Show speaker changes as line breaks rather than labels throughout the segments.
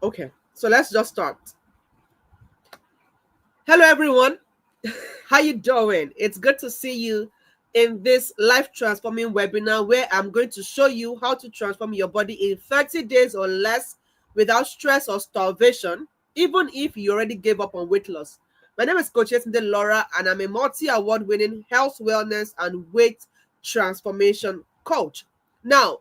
Okay, so let's just start. Hello everyone. How you doing? It's good to see you in this life transforming webinar where I'm going to show you how to transform your body in 30 days or less without stress or starvation, even if you already gave up on weight loss. My name is Coach Yetunde Laura and I'm a multi-award winning health, wellness and weight transformation coach. Now,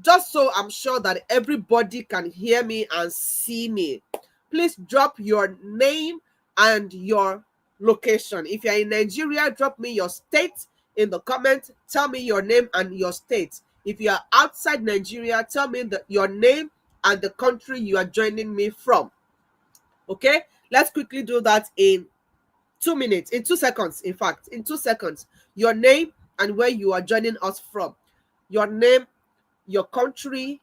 just so I'm sure that everybody can hear me and see me, please drop your name and your location. If you're in Nigeria, drop me your state in the comment. Tell me your name and your state. If you are outside Nigeria, tell me your name and the country you are joining me from. Okay, let's quickly do that in 2 minutes, in 2 seconds. In fact, in 2 seconds, your name and where you are joining us from. Your name, your country,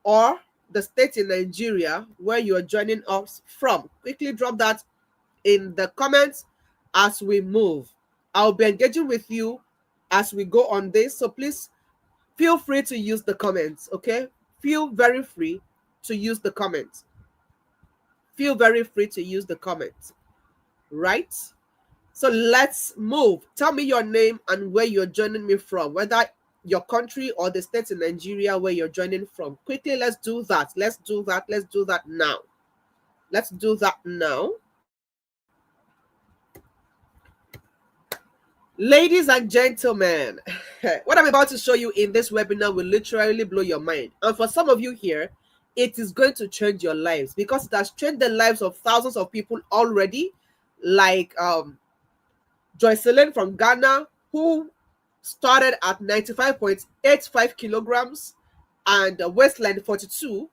or the state in Nigeria where you are joining us from. Quickly drop that in the comments as we move. I'll be engaging with you as we go on this, so please feel free to use the comments. Okay, feel very free to use the comments. Feel very free to use the comments, right? So let's move. Tell me your name and where you're joining me from, whether your country or the state in Nigeria where you're joining from. Quickly, let's do that. Let's do that. Let's do that now. Let's do that now. Ladies and gentlemen, what I'm about to show you in this webinar will literally blow your mind. And for some of you here, it is going to change your lives because it has changed the lives of thousands of people already, like Joycelyn from Ghana, who started at 95.85 kilograms and waistline 42.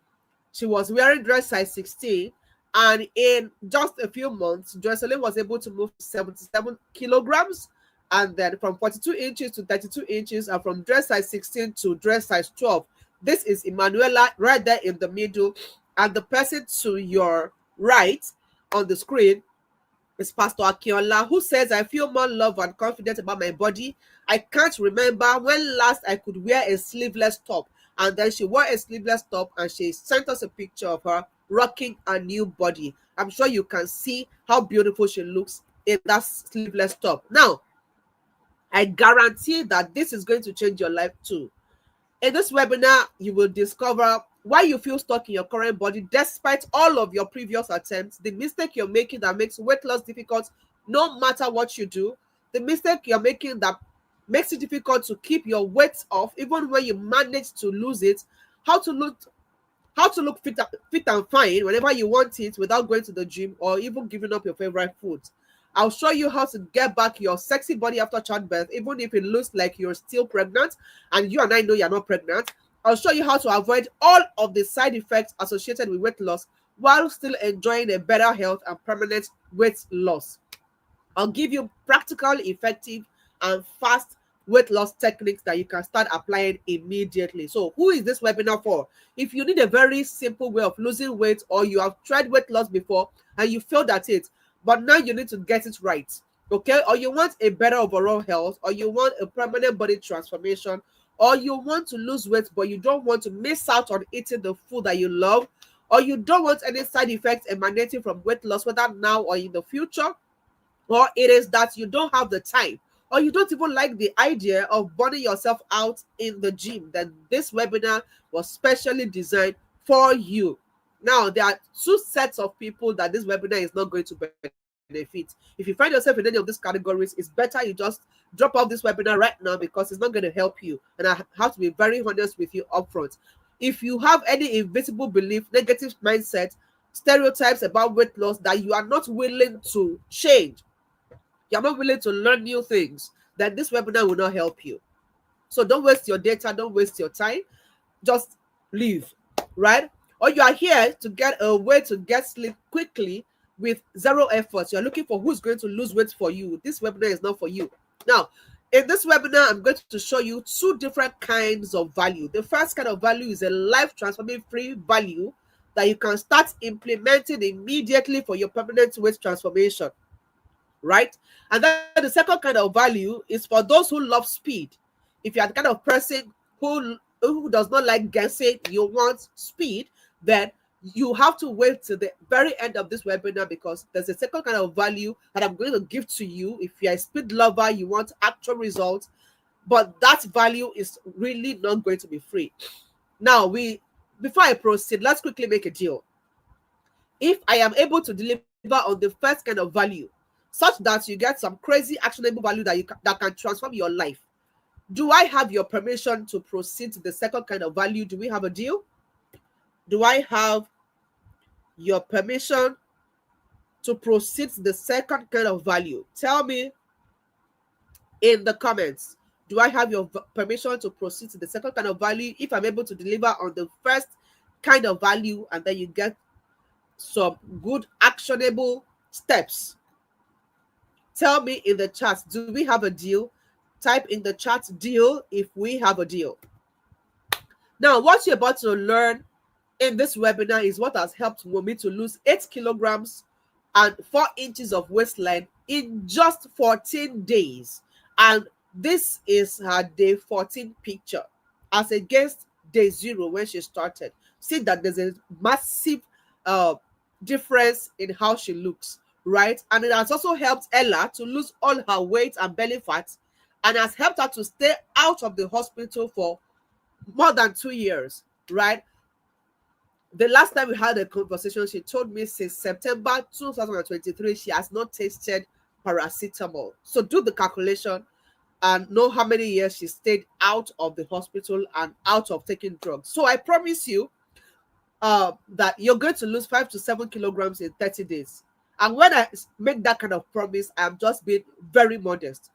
She was wearing dress size 16. And in just a few months, Joycelyn was able to move to 77 kilograms. And then from 42 inches to 32 inches, and from dress size 16 to dress size 12. This is Emanuela right there in the middle. And the person to your right on the screen is Pastor Akinola, who says, I feel more love and confident about my body. I can't remember when last I could wear a sleeveless top. And then she wore a sleeveless top and she sent us a picture of her rocking a new body. I'm sure you can see how beautiful she looks in that sleeveless top. Now, I guarantee that this is going to change your life too. In this webinar, you will discover why you feel stuck in your current body despite all of your previous attempts, the mistake you're making that makes weight loss difficult no matter what you do, the mistake you're making that makes it difficult to keep your weight off even when you manage to lose it, how to look fit and fine whenever you want it without going to the gym or even giving up your favorite food. I'll show you how to get back your sexy body after childbirth, even if it looks like you're still pregnant and you and I know you're not pregnant. I'll show you how to avoid all of the side effects associated with weight loss while still enjoying a better health and permanent weight loss. I'll give you practical, effective, and fast weight loss techniques that you can start applying immediately. So who is this webinar for? If you need a very simple way of losing weight, or you have tried weight loss before and you failed at it, but now you need to get it right, okay? Or you want a better overall health, or you want a permanent body transformation, or you want to lose weight but you don't want to miss out on eating the food that you love, or you don't want any side effects emanating from weight loss, whether now or in the future, or it is that you don't have the time, or you don't even like the idea of burning yourself out in the gym, then this webinar was specially designed for you. Now, there are two sets of people that this webinar is not going to benefit. If you find yourself in any of these categories, it's better you just drop off this webinar right now because it's not going to help you. And I have to be very honest with you upfront. If you have any invisible belief, negative mindset, stereotypes about weight loss that you are not willing to change, you're not willing to learn new things, then this webinar will not help you. So don't waste your data, don't waste your time. Just leave, right? Or you are here to get a way to get sleep quickly with zero effort. You're looking for who's going to lose weight for you. This webinar is not for you. Now, in this webinar, I'm going to show you two different kinds of value. The first kind of value is a life transforming free value that you can start implementing immediately for your permanent weight transformation, right? And then the second kind of value is for those who love speed. If you're the kind of person who does not like guessing, you want speed, then You have to wait till the very end of this webinar because there's a second kind of value that I'm going to give to you. If you're a speed lover, you want actual results, but that value is really not going to be free. Now, before I proceed, let's quickly make a deal. If I am able to deliver on the first kind of value, such that you get some crazy actionable value that can transform your life, do I have your permission to proceed to the second kind of value? Do we have a deal? Do I have your permission to proceed to the second kind of value? Tell me in the comments. Do I have your permission to proceed to the second kind of value if I'm able to deliver on the first kind of value, and then you get some good actionable steps? Tell me in the chat, do we have a deal? Type in the chat deal if we have a deal. Now, what you're about to learn in this webinar is what has helped Momi to lose 8 kilograms and 4 inches of waistline in just 14 days. And this is her day 14 picture as against day 0 when she started. See that there's a massive difference in how she looks, right? And it has also helped Ella to lose all her weight and belly fat, and has helped her to stay out of the hospital for more than 2 years, right? The last time we had a conversation, she told me since September 2023, she has not tasted paracetamol. So do the calculation and know how many years she stayed out of the hospital and out of taking drugs. So I promise you that you're going to lose 5 to 7 kilograms in 30 days. And when I make that kind of promise, I'm just being very modest.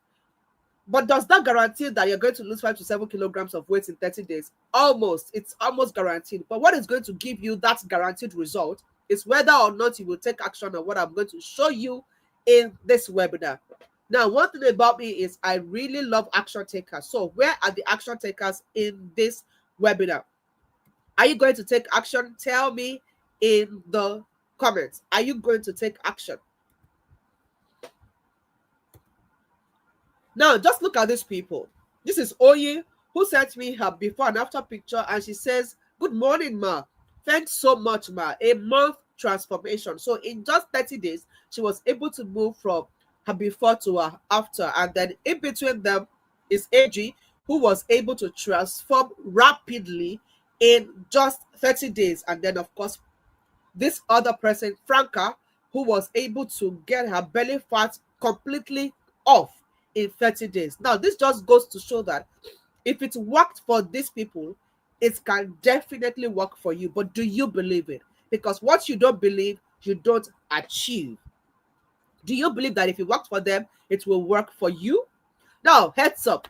But does that guarantee that you're going to lose 5 to 7 kilograms of weight in 30 days? Almost. It's almost guaranteed. But what is going to give you that guaranteed result is whether or not you will take action on what I'm going to show you in this webinar. Now, one thing about me is I really love action takers. So where are the action takers in this webinar? Are you going to take action? Tell me in the comments. Are you going to take action? Now, just look at these people. This is Oye, who sent me her before and after picture, and she says, "Good morning, Ma. Thanks so much, Ma. A month transformation." So in just 30 days, she was able to move from her before to her after. And then in between them is AG, who was able to transform rapidly in just 30 days. And then, of course, this other person, Franca, who was able to get her belly fat completely off in 30 days. Now, this just goes to show that if it worked for these people, it can definitely work for you. But do you believe it? Because what you don't believe, you don't achieve. Do you believe that if it worked for them, it will work for you? Now, heads up,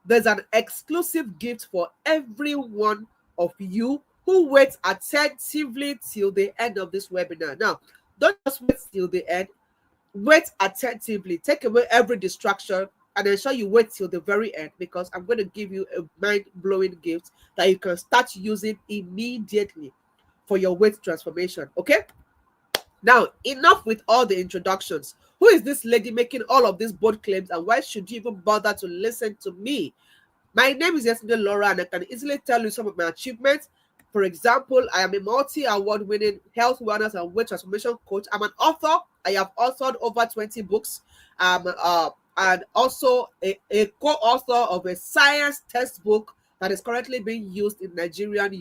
there's an exclusive gift for every one of you who waits attentively till the end of this webinar. Now, don't just wait till the end. Wait attentively. Take away every distraction and ensure you wait till the very end, because I'm going to give you a mind-blowing gift that you can start using immediately for your weight transformation. Okay? Now, enough with all the introductions. Who is this lady making all of these bold claims, and why should you even bother to listen to me? My name is Yesterday Laura, and I can easily tell you some of my achievements. For example, I am a multi-award winning health, wellness, and weight transformation coach. I'm an author. I have authored over 20 books. And also a co-author of a science textbook that is currently being used in Nigerian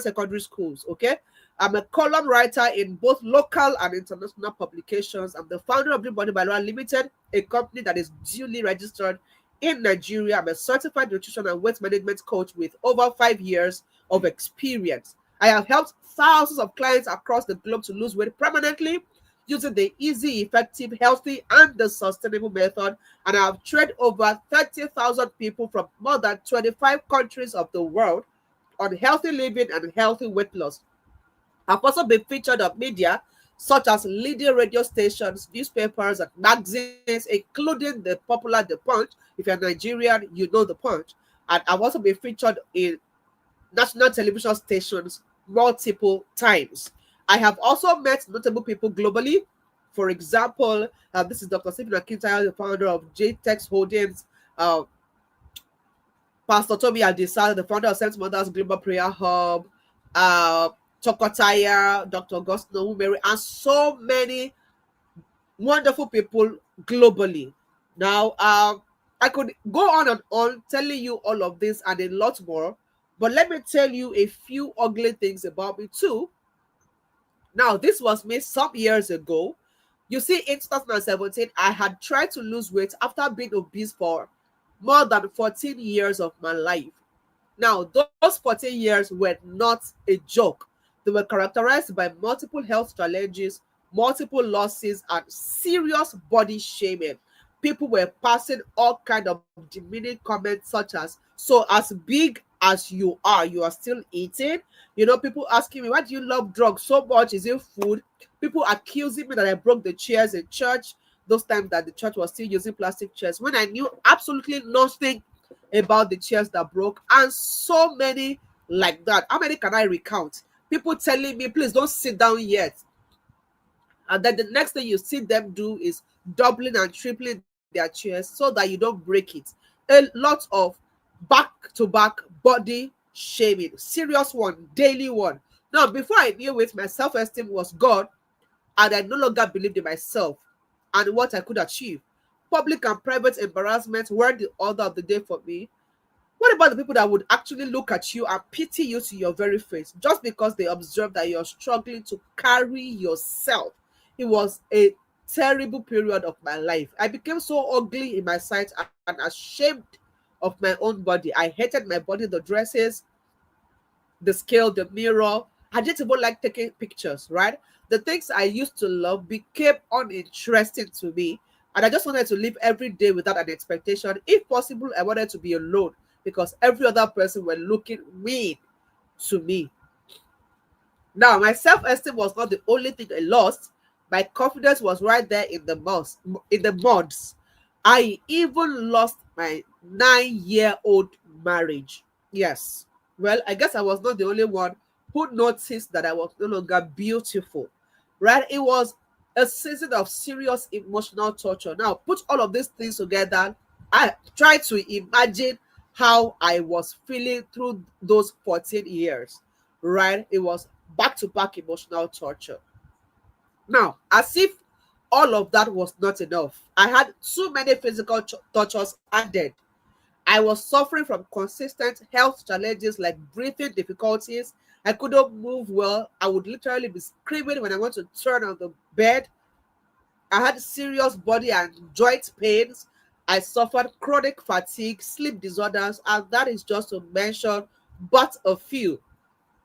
secondary schools. Okay, I'm a column writer in both local and international publications. I'm the founder of Blue Body by Laura Limited, a company that is duly registered in Nigeria. I'm a certified nutrition and weight management coach with over 5 years of experience. I have helped thousands of clients across the globe to lose weight permanently using the easy, effective, healthy, and the sustainable method. And I have trained over 30,000 people from more than 25 countries of the world on healthy living and healthy weight loss. I've also been featured on media such as leading radio stations, newspapers, and magazines, including the popular The Punch. If you're Nigerian, you know The Punch. And I've also been featured in national television stations multiple times. I have also met notable people globally. For example, this is Dr. Stephen Akintayo, the founder of JTEX Holdings, Pastor Toby Adisa, the founder of Saint Mother's Global Prayer Hub, Chokotaya, Dr. Augustine Mary, and so many wonderful people globally. Now, I could go on and on telling you all of this and a lot more, but let me tell you a few ugly things about me too. Now, this was me some years ago. You see, in 2017, I had tried to lose weight after being obese for more than 14 years of my life. Now, those 14 years were not a joke. They were characterized by multiple health challenges, multiple losses, and serious body shaming. People were passing all kind of demeaning comments such as, so as big as you are still eating. You know, people asking me, why do you love drugs so much? Is it food? People accusing me that I broke the chairs in church, those times that the church was still using plastic chairs, when I knew absolutely nothing about the chairs that broke, and so many like that. How many can I recount? People telling me, please don't sit down yet. And then the next thing you see them do is doubling and tripling their chairs so that you don't break it. A lot of back to back body shaming, serious one, daily one. Now, before I knew it, my self esteem was gone, and I no longer believed in myself and what I could achieve. Public and private embarrassment were the order of the day for me. What about the people that would actually look at you and pity you to your very face just because they observe that you're struggling to carry yourself? It was a terrible period of my life. I became so ugly in my sight and ashamed of my own body. I hated my body, the dresses, the scale, the mirror. I didn't even like taking pictures, right? The things I used to love became uninteresting to me. And I just wanted to live every day without an expectation. If possible, I wanted to be alone because every other person were looking mean to me. Now, my self-esteem was not the only thing I lost. My confidence was right there in the muds. I even lost my 9-year-old marriage. Yes. Well, I guess I was not the only one who noticed that I was no longer beautiful. Right? It was a season of serious emotional torture. Now, put all of these things together. I try to imagine how I was feeling through those 14 years. Right? It was back to back emotional torture. Now, as if all of that was not enough, I had too many physical tortures added. I was suffering from consistent health challenges like breathing difficulties. I couldn't move well. I would literally be screaming when I want to turn on the bed. I had serious body and joint pains. I suffered chronic fatigue, sleep disorders, and that is just to mention but a few.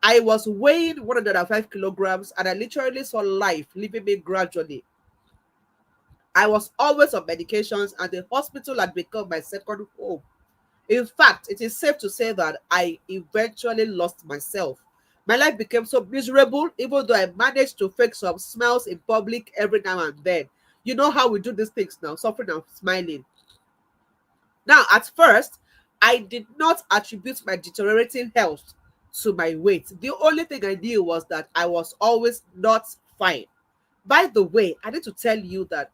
I was weighing 105 kilograms and I literally saw life leaving me gradually. I was always on medications and the hospital had become my second home. In fact, it is safe to say that I eventually lost myself. My life became so miserable, even though I managed to fake some smiles in public every now and then. You know how we do these things now, suffering and smiling. Now, at first, I did not attribute my deteriorating health to my weight. The only thing I knew was that I was always not fine. By the way, I need to tell you that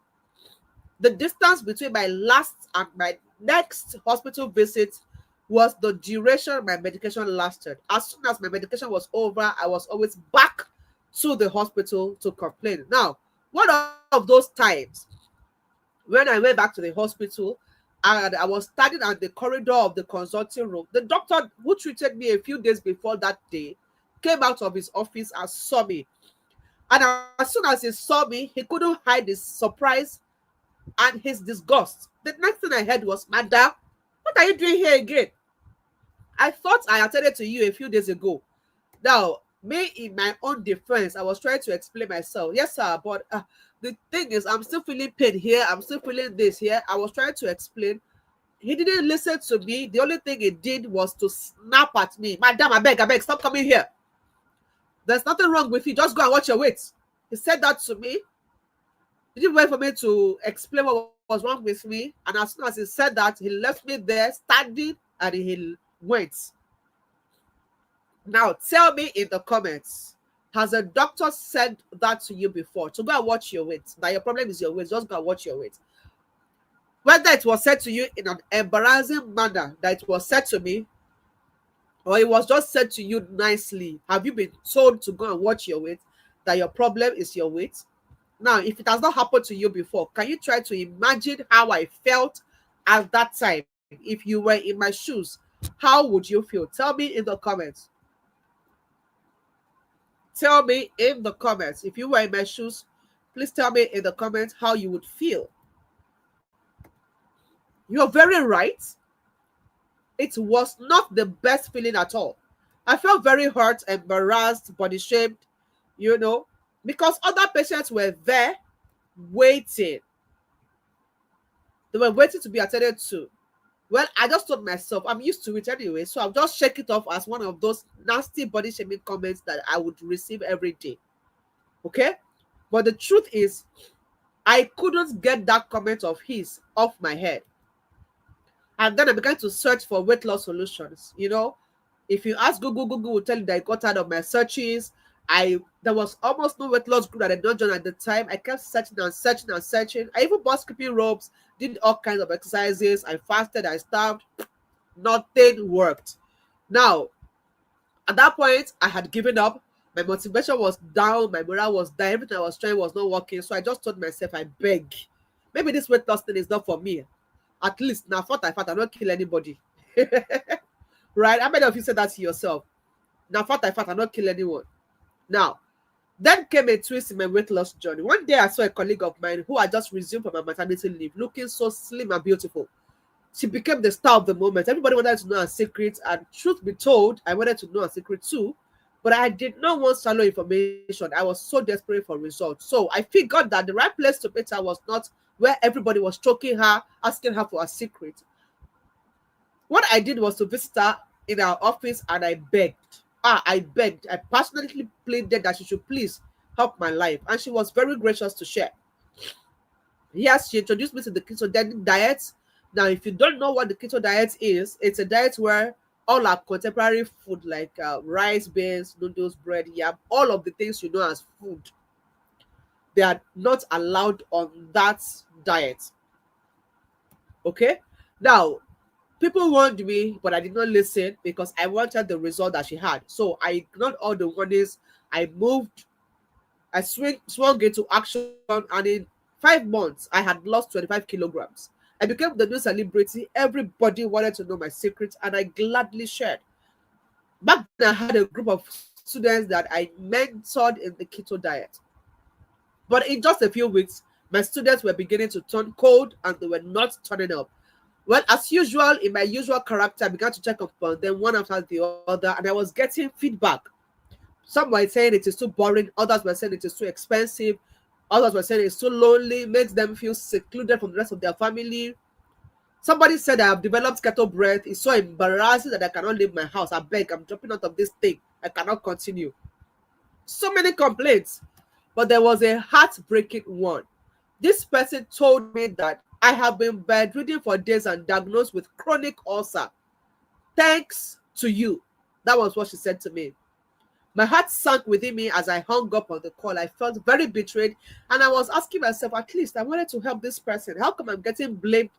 the distance between my last and my next hospital visit was the duration my medication lasted. As soon as my medication was over, I was always back to the hospital to complain. Now, one of those times when I went back to the hospital and I was standing at the corridor of the consulting room, the doctor who treated me a few days before that day came out of his office and saw me. And as soon as he saw me, he couldn't hide his surprise and his disgust. The next thing I heard was, Madam, what are you doing here again? I thought I attended to you a few days ago. Now, me in my own defense, I was trying to explain myself. Yes, sir, but the thing is, I'm still feeling pain here. I'm still feeling this here. I was trying to explain. He didn't listen to me. The only thing he did was to snap at me. Madam, I beg, stop coming here. There's nothing wrong with you. Just go and watch your weight. He said that to me. He didn't wait for me to explain what was wrong with me. And as soon as he said that, he left me there standing and he went. Now, tell me in the comments, has a doctor said that to you before? To go and watch your weight. That your problem is your weight. Just go and watch your weight. Whether it was said to you in an embarrassing manner that it was said to me, or it was just said to you nicely? Have you been told to go and watch your weight, that your problem is your weight? Now, if it has not happened to you before, can you try to imagine how I felt at that time? If you were in my shoes, how would you feel? Tell me in the comments. Tell me in the comments. If you were in my shoes, please tell me in the comments how you would feel. You're very right. It was not the best feeling at all. I felt very hurt, embarrassed, body shamed, you know, because other patients were there waiting. They were waiting to be attended to. Well, I just told myself I'm used to it anyway, so I'll just shake it off as one of those nasty body shaming comments that I would receive every day. Okay? But the truth is, I couldn't get that comment of his off my head. And then I began to search for weight loss solutions. If you ask Google, Google will tell you that I got out of my searches. There was almost no weight loss group that I did not join at the time. I kept searching and searching and searching. I even bought skipping ropes, did all kinds of exercises. I fasted, I starved. Nothing worked. Now, at that point, I had given up. My motivation was down. My morale was down. Everything I was trying was not working. So I just told myself, I beg, maybe this weight loss thing is not for me. At least now, I don't kill anybody. Right? How many of you said that to yourself? Now, I don't kill anyone. Now, then came a twist in my weight loss journey. One day, I saw a colleague of mine who had just resumed from her maternity leave, looking so slim and beautiful. She became the star of the moment. Everybody wanted to know her secret, and truth be told, I wanted to know her secret too. But I did not want shallow information. I was so desperate for results. So I figured that the right place to meet her was not where everybody was choking her, asking her for a secret. What I did was to visit her in our office, and I begged. I begged. I passionately pleaded that she should please help my life. And she was very gracious to share. Yes, she introduced me to the ketogenic diet. Now, if you don't know what the keto diet is, it's a diet where all our contemporary food like rice, beans, noodles, bread, yam, all of the things you know as food, they are not allowed on that diet. Okay? Now, people warned me, but I did not listen because I wanted the result that she had. So I ignored all the warnings. I swung into action, and in 5 months, I had lost 25 kilograms. I became the new celebrity. Everybody wanted to know my secrets, and I gladly shared. Back then, I had a group of students that I mentored in the keto diet. But in just a few weeks, my students were beginning to turn cold, and they were not turning up. Well, as usual, in my usual character, I began to check up on them one after the other, and I was getting feedback. Some were saying it is too boring, others were saying it is too expensive, others were saying it's too lonely, makes them feel secluded from the rest of their family. Somebody said I have developed kettle breath. It's so embarrassing that I cannot leave my house. I beg, I'm dropping out of this thing. I cannot continue. So many complaints. But there was a heartbreaking one. This person told me that I have been bedridden for days and diagnosed with chronic ulcer. Thanks to you. That was what she said to me. My heart sank within me as I hung up on the call. I felt very betrayed, and I was asking myself, at least I wanted to help this person. How come I'm getting blamed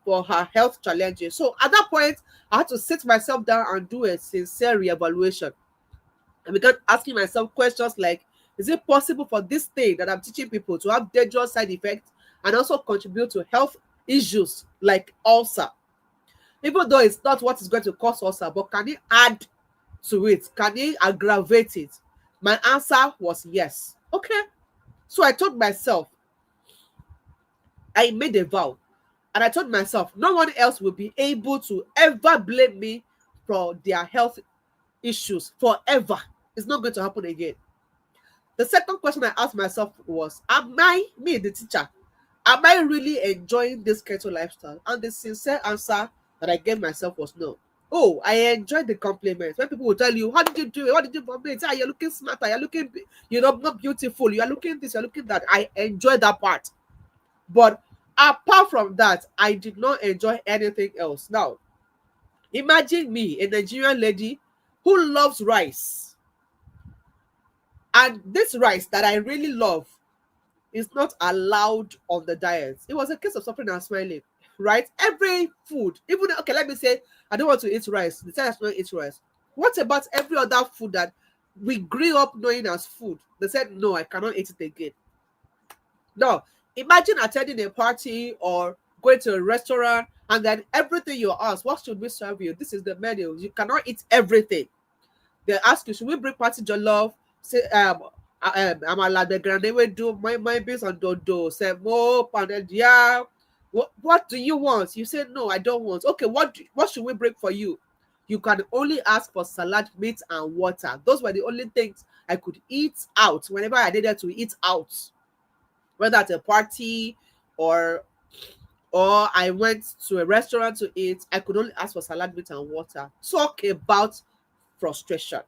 for her health challenges? So at that point, I had to sit myself down and do a sincere reevaluation. I began asking myself questions like, is it possible for this thing that I'm teaching people to have dangerous side effects and also contribute to health issues like ulcer? Even though it's not what is going to cause ulcer, but can it add to it? Can it aggravate it? My answer was yes. Okay. So I told myself, I made a vow, and I told myself, no one else will be able to ever blame me for their health issues forever. It's not going to happen again. The second question I asked myself was, am I, me the teacher, am I really enjoying this keto lifestyle? And the sincere answer that I gave myself was no. Oh, I enjoyed the compliments. When people will tell you, how did you do it? What did you do for me? Ah, you're looking smarter. You're looking, not beautiful. You're looking this, you're looking that. I enjoyed that part. But apart from that, I did not enjoy anything else. Now, imagine me, a Nigerian lady who loves rice. And this rice that I really love is not allowed on the diet. It was a case of suffering and smiling, right? Every food, even, okay, let me say, I don't want to eat rice. The child has not eat rice. What about every other food that we grew up knowing as food? They said, no, I cannot eat it again. Now, imagine attending a party or going to a restaurant and then everything you ask, what should we serve you? This is the menu. You cannot eat everything. They ask you, should we bring party jollof? Say, amala the grande we do my based on dodo, say more pounded yeah. What do you want? You say no, I don't want. Okay, what should we bring for you? You can only ask for salad, meat, and water. Those were the only things I could eat out whenever I needed to eat out, whether at a party or I went to a restaurant to eat. I could only ask for salad, meat, and water. Talk about frustration.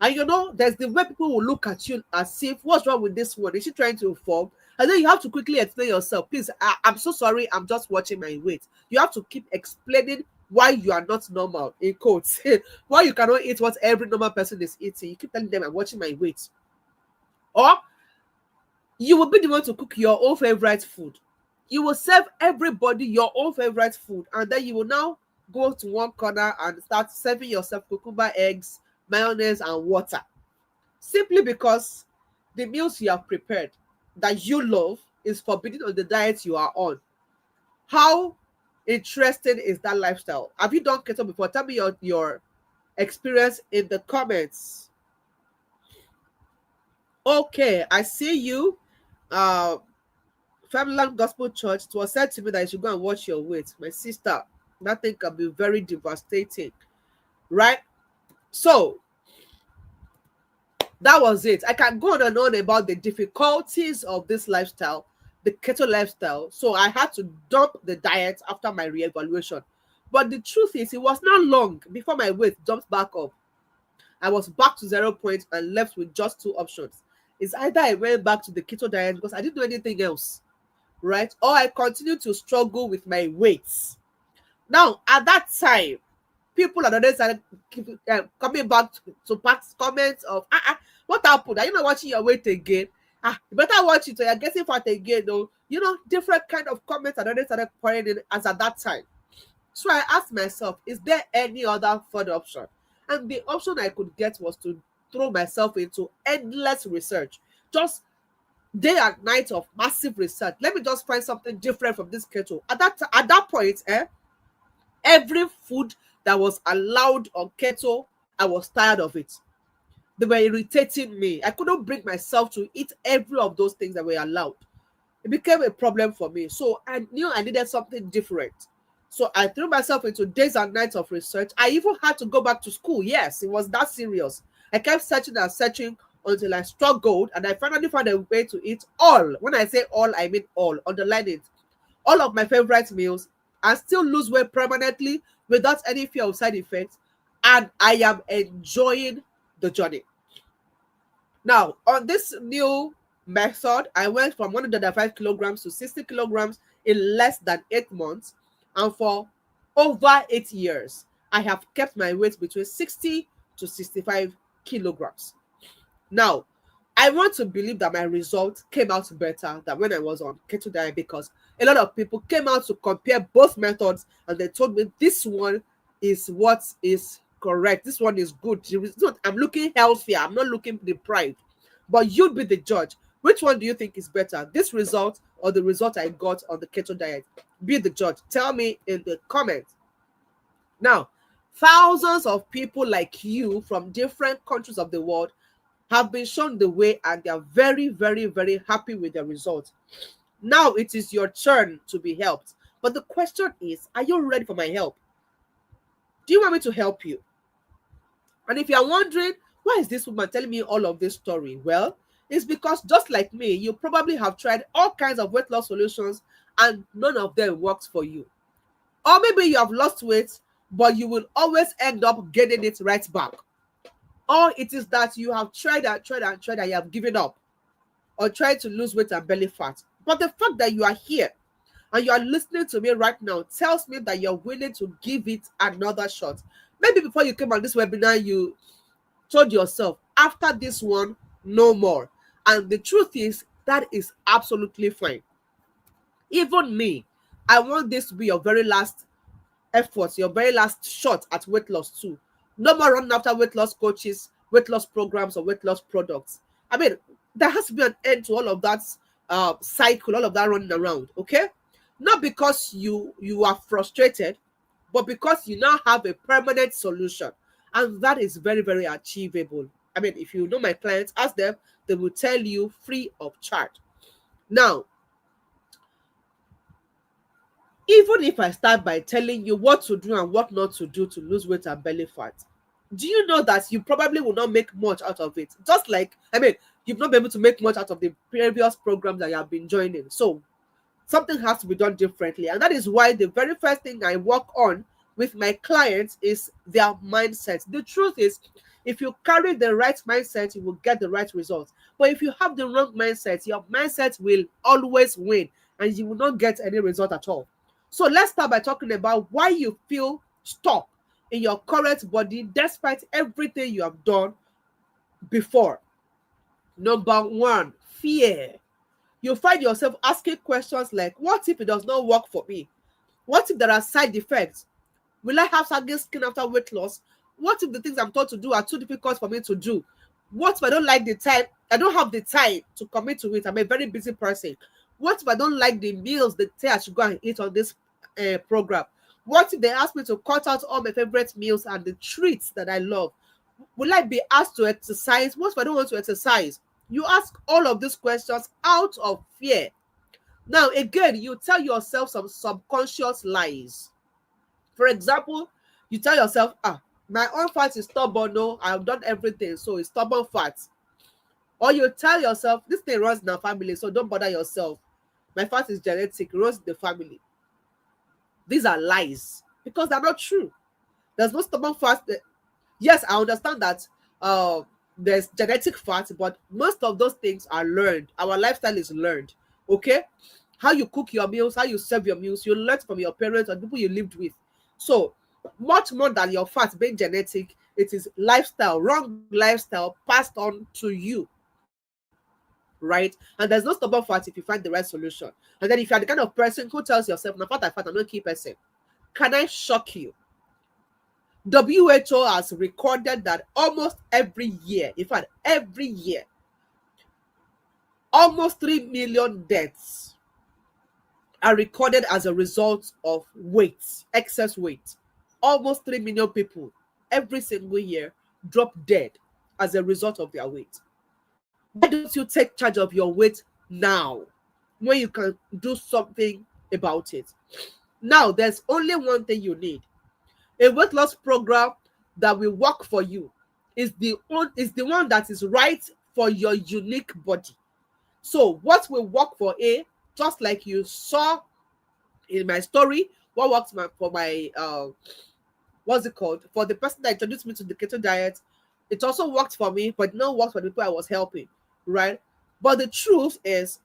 And there's the way people will look at you as if, what's wrong with this one? Is she trying to inform? And then you have to quickly explain yourself. Please, I'm so sorry. I'm just watching my weight. You have to keep explaining why you are not normal, in quotes. Why you cannot eat what every normal person is eating. You keep telling them, I'm watching my weight. Or you will be the one to cook your own favorite food. You will serve everybody your own favorite food, and then you will now go to one corner and start serving yourself cucumber, eggs, mayonnaise, and water. Simply because the meals you have prepared that you love is forbidden on the diet you are on. How interesting is that lifestyle? Have you done keto before? Tell me your experience in the comments. Okay, I see you. Familyland Gospel Church, it was said to me that you should go and watch your weight. My sister, that thing can be very devastating, right? So that was it. I can go on and on about the difficulties of this lifestyle, the keto lifestyle. So I had to dump the diet after my reevaluation. But the truth is, it was not long before my weight jumped back up. I was back to 0 point and left with just two options. It's either I went back to the keto diet because I didn't do anything else, right? Or I continued to struggle with my weights. Now, at that time, people are already started coming back to pass comments of, what happened? Are you not watching your weight again? You better watch it or you're getting fat again, though. Different kind of comments are already started pouring in as at that time. So I asked myself, is there any other further option? And the option I could get was to throw myself into endless research. Just day and night of massive research. Let me just find something different from this keto. At that point, every food that was allowed on keto, I was tired of it. They were irritating me. I couldn't bring myself to eat every of those things that were allowed. It became a problem for me. So I knew I needed something different. So I threw myself into days and nights of research. I even had to go back to school. Yes, it was that serious. I kept searching and searching until I struggled, and I finally found a way to eat all. When I say all, I mean all. Underline it. All of my favorite meals, and still lose weight permanently without any fear of side effects. And I am enjoying the journey. Now, on this new method, I went from 105 kilograms to 60 kilograms in less than 8 months. And for over 8 years, I have kept my weight between 60 to 65 kilograms. Now, I want to believe that my results came out better than when I was on keto diet, because a lot of people came out to compare both methods and they told me this one is what is correct. This one is good. I'm looking healthier. I'm not looking deprived. But you'd be the judge. Which one do you think is better? This result or the result I got on the keto diet? Be the judge. Tell me in the comments. Now, thousands of people like you from different countries of the world have been shown the way, and they are very, very, very happy with the results. Now it is your turn to be helped. But the question is, are you ready for my help? Do you want me to help you? And if you're wondering, why is this woman telling me all of this story? Well, it's because just like me, you probably have tried all kinds of weight loss solutions and none of them works for you. Or maybe you have lost weight, but you will always end up getting it right back. Or it is that you have tried and you have given up, or tried to lose weight and belly fat. But the fact that you are here and you are listening to me right now tells me that you're willing to give it another shot. Maybe before you came on this webinar, you told yourself, after this one, no more. And the truth is, that is absolutely fine. Even me, I want this to be your very last effort, your very last shot at weight loss too. No more running after weight loss coaches, weight loss programs, or weight loss products. I mean, there has to be an end to all of that cycle, all of that running around, okay? Not because you are frustrated, but because you now have a permanent solution. And that is very, very achievable. I mean, if you know my clients, ask them, they will tell you free of charge. Now, even if I start by telling you what to do and what not to do to lose weight and belly fat, do you know that you probably will not make much out of it? Just like, I mean, you've not been able to make much out of the previous programs that you have been joining. So something has to be done differently. And that is why the very first thing I work on with my clients is their mindset. The truth is, if you carry the right mindset, you will get the right results. But if you have the wrong mindset, your mindset will always win and you will not get any result at all. So let's start by talking about why you feel stuck in your current body despite everything you have done before. Number one, fear. You find yourself asking questions like, what if it does not work for me? What if there are side effects? Will I have sagging skin after weight loss? What if the things I'm taught to do are too difficult for me to do? What if I don't like the time? I don't have the time to commit to it. I'm a very busy person. What if I don't like the meals they say I should go and eat on this program? What if they ask me to cut out all my favorite meals and the treats that I love? Will I be asked to exercise? What if I don't want to exercise? You ask all of these questions out of fear. Now, again, you tell yourself some subconscious lies. For example, you tell yourself, my own fat is stubborn. No, I've done everything, so it's stubborn fat. Or you tell yourself, this thing runs in our family, so don't bother yourself. My fat is genetic, it runs in the family. These are lies because they're not true. There's no stubborn fat. Yes, I understand that there's genetic fat, but most of those things are learned. Our lifestyle is learned. Okay? How you cook your meals, how you serve your meals, you learn from your parents and people you lived with. So, much more than your fat being genetic, it is lifestyle, wrong lifestyle passed on to you. Right? And there's no stubborn fat if you find the right solution. And then if you're the kind of person who tells yourself, "No fat, I'm not a key person," can I shock you? WHO has recorded that almost every year, in fact, every year, almost 3 million deaths are recorded as a result of weight, excess weight. Almost 3 million people every single year drop dead as a result of their weight. Why don't you take charge of your weight now when you can do something about it? Now, there's only one thing you need. A weight loss program that will work for you is the one that is right for your unique body. So what will work for A, just like you saw in my story, what works for my what's it called? For the person that introduced me to the keto diet, it also worked for me, but not worked for the people I was helping, right? But the truth is,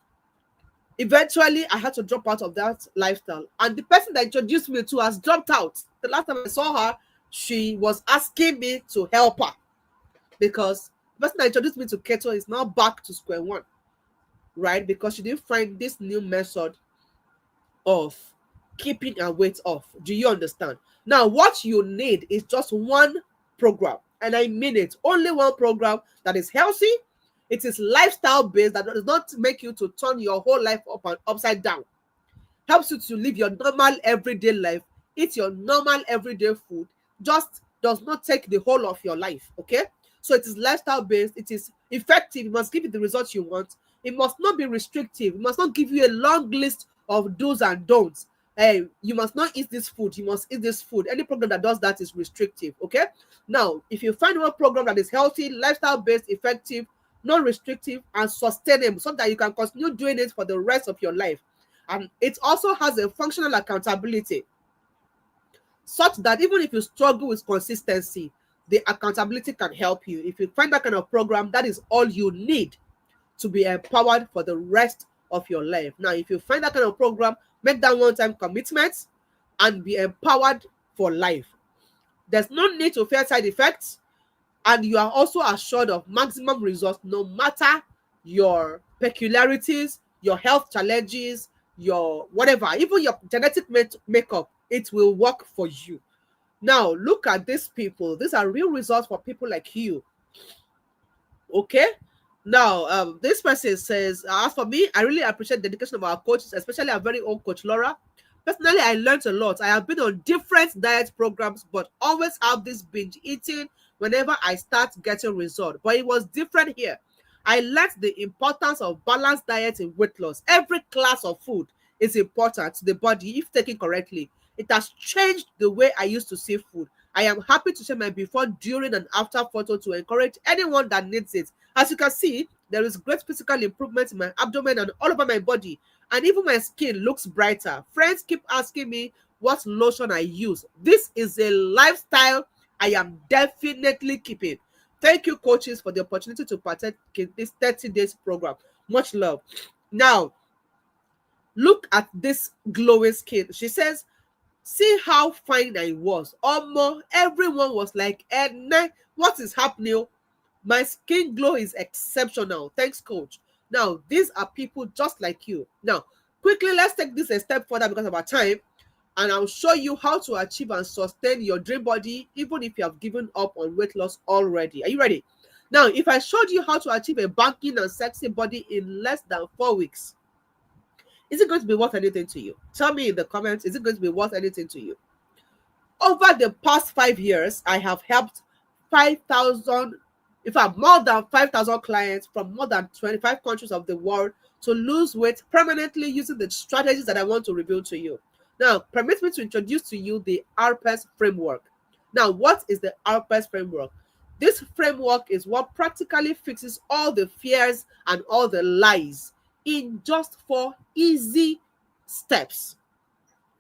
eventually I had to drop out of that lifestyle. And the person that introduced me to has dropped out. The last time I saw her, she was asking me to help her because the person that introduced me to keto is now back to square one, right? Because she didn't find this new method of keeping her weight off. Do you understand? Now, what you need is just one program. And I mean it. Only one program that is healthy. It is lifestyle based, that does not make you to turn your whole life up and upside down. Helps you to live your normal everyday life, eat your normal everyday food, just does not take the whole of your life. Okay? So it is lifestyle based, it is effective, it must give you the results you want. It must not be restrictive, it must not give you a long list of do's and don'ts. Hey, you must not eat this food, you must eat this food. Any program that does that is restrictive. Okay? Now, if you find one program that is healthy, lifestyle based, effective, non-restrictive, and sustainable, so that you can continue doing it for the rest of your life, and it also has a functional accountability, such that even if you struggle with consistency, the accountability can help you. If you find that kind of program, that is all you need to be empowered for the rest of your life. Now, if you find that kind of program, make that one-time commitment and be empowered for life. There's no need to fear side effects, and you are also assured of maximum results no matter your peculiarities, your health challenges, your whatever, even your genetic makeup, it will work for you. Now, look at these people. These are real results for people like you. Okay. Now, this person says, as for me, I really appreciate the dedication of our coaches, especially our very own coach Laura. Personally, I learned a lot. I have been on different diet programs, but always have this binge eating whenever I start getting results. But it was different here. I learned the importance of balanced diet in weight loss. Every class of food is important to the body if taken correctly. It has changed the way I used to see food. I am happy to share my before, during, and after photo to encourage anyone that needs it. As you can see, there is great physical improvement in my abdomen and all over my body, and even my skin looks brighter. Friends keep asking me what lotion I use. This is a lifestyle I am definitely keeping. Thank you, coaches, for the opportunity to partake in this 30 days program. Much love. Now, look at this glowing skin. She says, see how fine I was. Almost everyone was like, Edna, what is happening? My skin glow is exceptional. Thanks, coach. Now, these are people just like you. Now, quickly, let's take this a step further because of our time. And I'll show you how to achieve and sustain your dream body, even if you have given up on weight loss already. Are you ready? Now, if I showed you how to achieve a banking and sexy body in less than 4 weeks, is it going to be worth anything to you? Tell me in the comments, is it going to be worth anything to you? Over the past 5 years, I have helped 5,000, in fact, more than 5,000 clients from more than 25 countries of the world to lose weight permanently using the strategies that I want to reveal to you. Now, permit me to introduce to you the RPES framework. Now, what is the RPES framework? This framework is what practically fixes all the fears and all the lies in just 4 easy steps.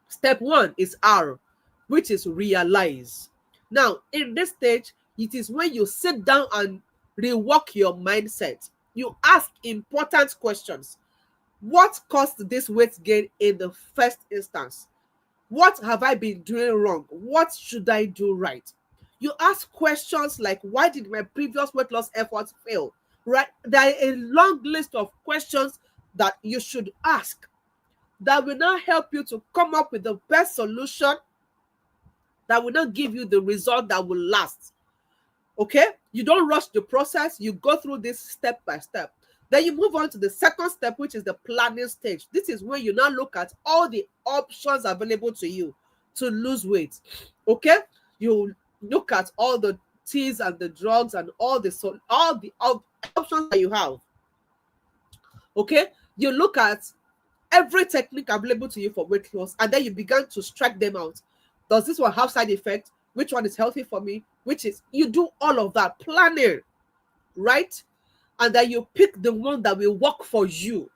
Step 1 is R, which is realize. Now, in this stage, it is when you sit down and rework your mindset. You ask important questions. What caused this weight gain in the first instance? What have I been doing wrong? What should I do right? You ask questions like, why did my previous weight loss efforts fail? Right? There are a long list of questions that you should ask that will now help you to come up with the best solution that will not give you the result that will last. Okay? You don't rush the process. You go through this step by step. Then you move on to the second step, which is the planning stage. This is where you now look at all the options available to you to lose weight. Okay? You look at all the teas and the drugs and all the options that you have. Okay? You look at every technique available to you for weight loss, and then you begin to strike them out. Does this one have side effects? Which one is healthy for me? You do all of that planning, right? And then you pick the one that will work for you,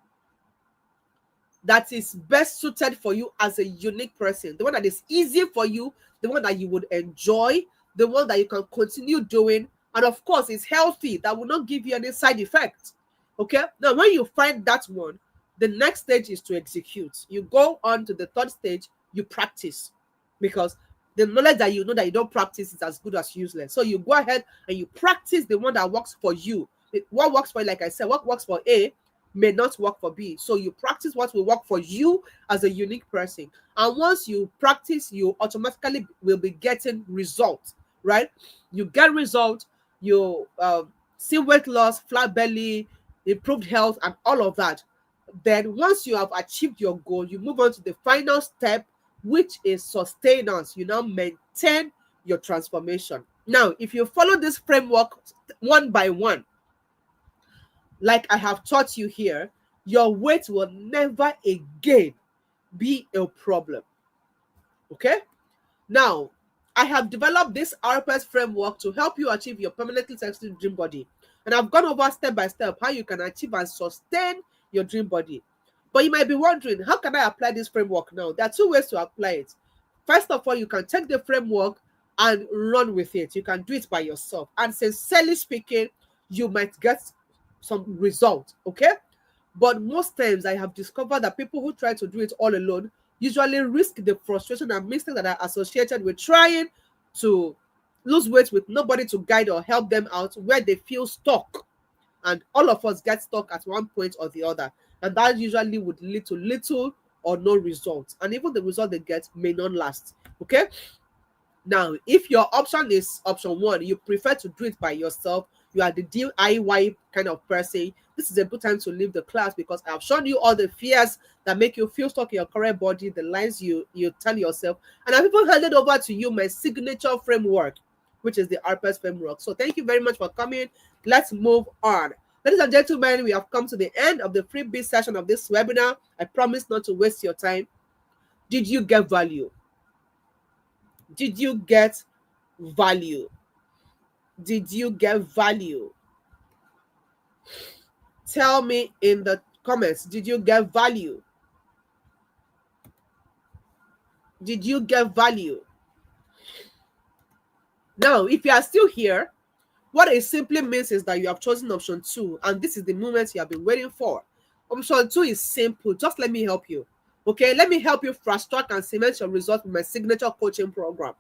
that is best suited for you as a unique person, the one that is easy for you, the one that you would enjoy, the one that you can continue doing, and of course is healthy, that will not give you any side effects. Okay, now when you find that one, the next stage is to execute. You go on to the third stage, you practice, because the knowledge that you know that you don't practice is as good as useless. So you go ahead and you practice the one that works for you. What works for you, like I said, what works for A may not work for B. So you practice what will work for you as a unique person. And once you practice, you automatically will be getting results, right? You get results, you see weight loss, flat belly, improved health, and all of that. Then once you have achieved your goal, you move on to the final step, which is sustenance. You now maintain your transformation. Now, if you follow this framework one by one, like I have taught you here, your weight will never again be a problem. Okay? Now, I have developed this RPS framework to help you achieve your permanently sexy dream body. And I've gone over step by step how you can achieve and sustain your dream body. But you might be wondering, how can I apply this framework now? There are 2 ways to apply it. First of all, you can take the framework and run with it. You can do it by yourself. And sincerely speaking, you might get some result, okay? But most times I have discovered that people who try to do it all alone usually risk the frustration and mistakes that are associated with trying to lose weight with nobody to guide or help them out, where they feel stuck. And all of us get stuck at one point or the other. And that usually would lead to little or no result. And even the result they get may not last. Okay? Now, if your option is option one, you prefer to do it by yourself, you are the DIY kind of person, this is a good time to leave the class, because I've shown you all the fears that make you feel stuck in your current body, the lines you tell yourself, and I've even handed over to you my signature framework, which is the RPS framework. So thank you very much for coming. Let's move on. Ladies and gentlemen, we have come to the end of the freebie session of this webinar. I promise not to waste your time. Did you get value? Did you get value? Did you get value? Tell me in the comments, did you get value? Did you get value? Now, if you are still here, what it simply means is that you have chosen option 2, and this is the moment you have been waiting for. Option 2 is simple. Just let me help you. Okay, let me help you fast track and cement your results with my signature coaching program.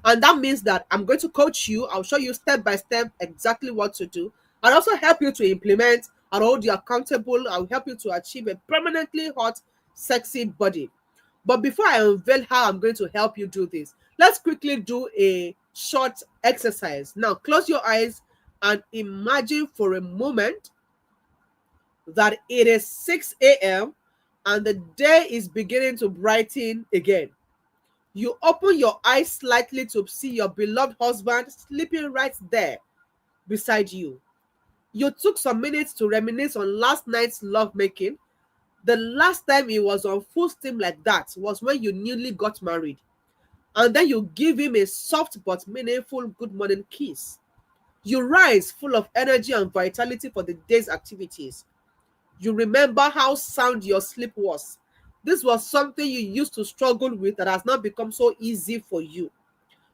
And that means that I'm going to coach you. I'll show you step by step exactly what to do. I'll also help you to implement. I'll hold you accountable. I'll help you to achieve a permanently hot, sexy body. But before I unveil how I'm going to help you do this, let's quickly do a short exercise. Now, close your eyes and imagine for a moment that it is 6 a.m. and the day is beginning to brighten again. You open your eyes slightly to see your beloved husband sleeping right there beside you. You took some minutes to reminisce on last night's lovemaking. The last time he was on full steam like that was when you newly got married. And then you give him a soft but meaningful good morning kiss. You rise full of energy and vitality for the day's activities. You remember how sound your sleep was. This was something you used to struggle with that has now become so easy for you.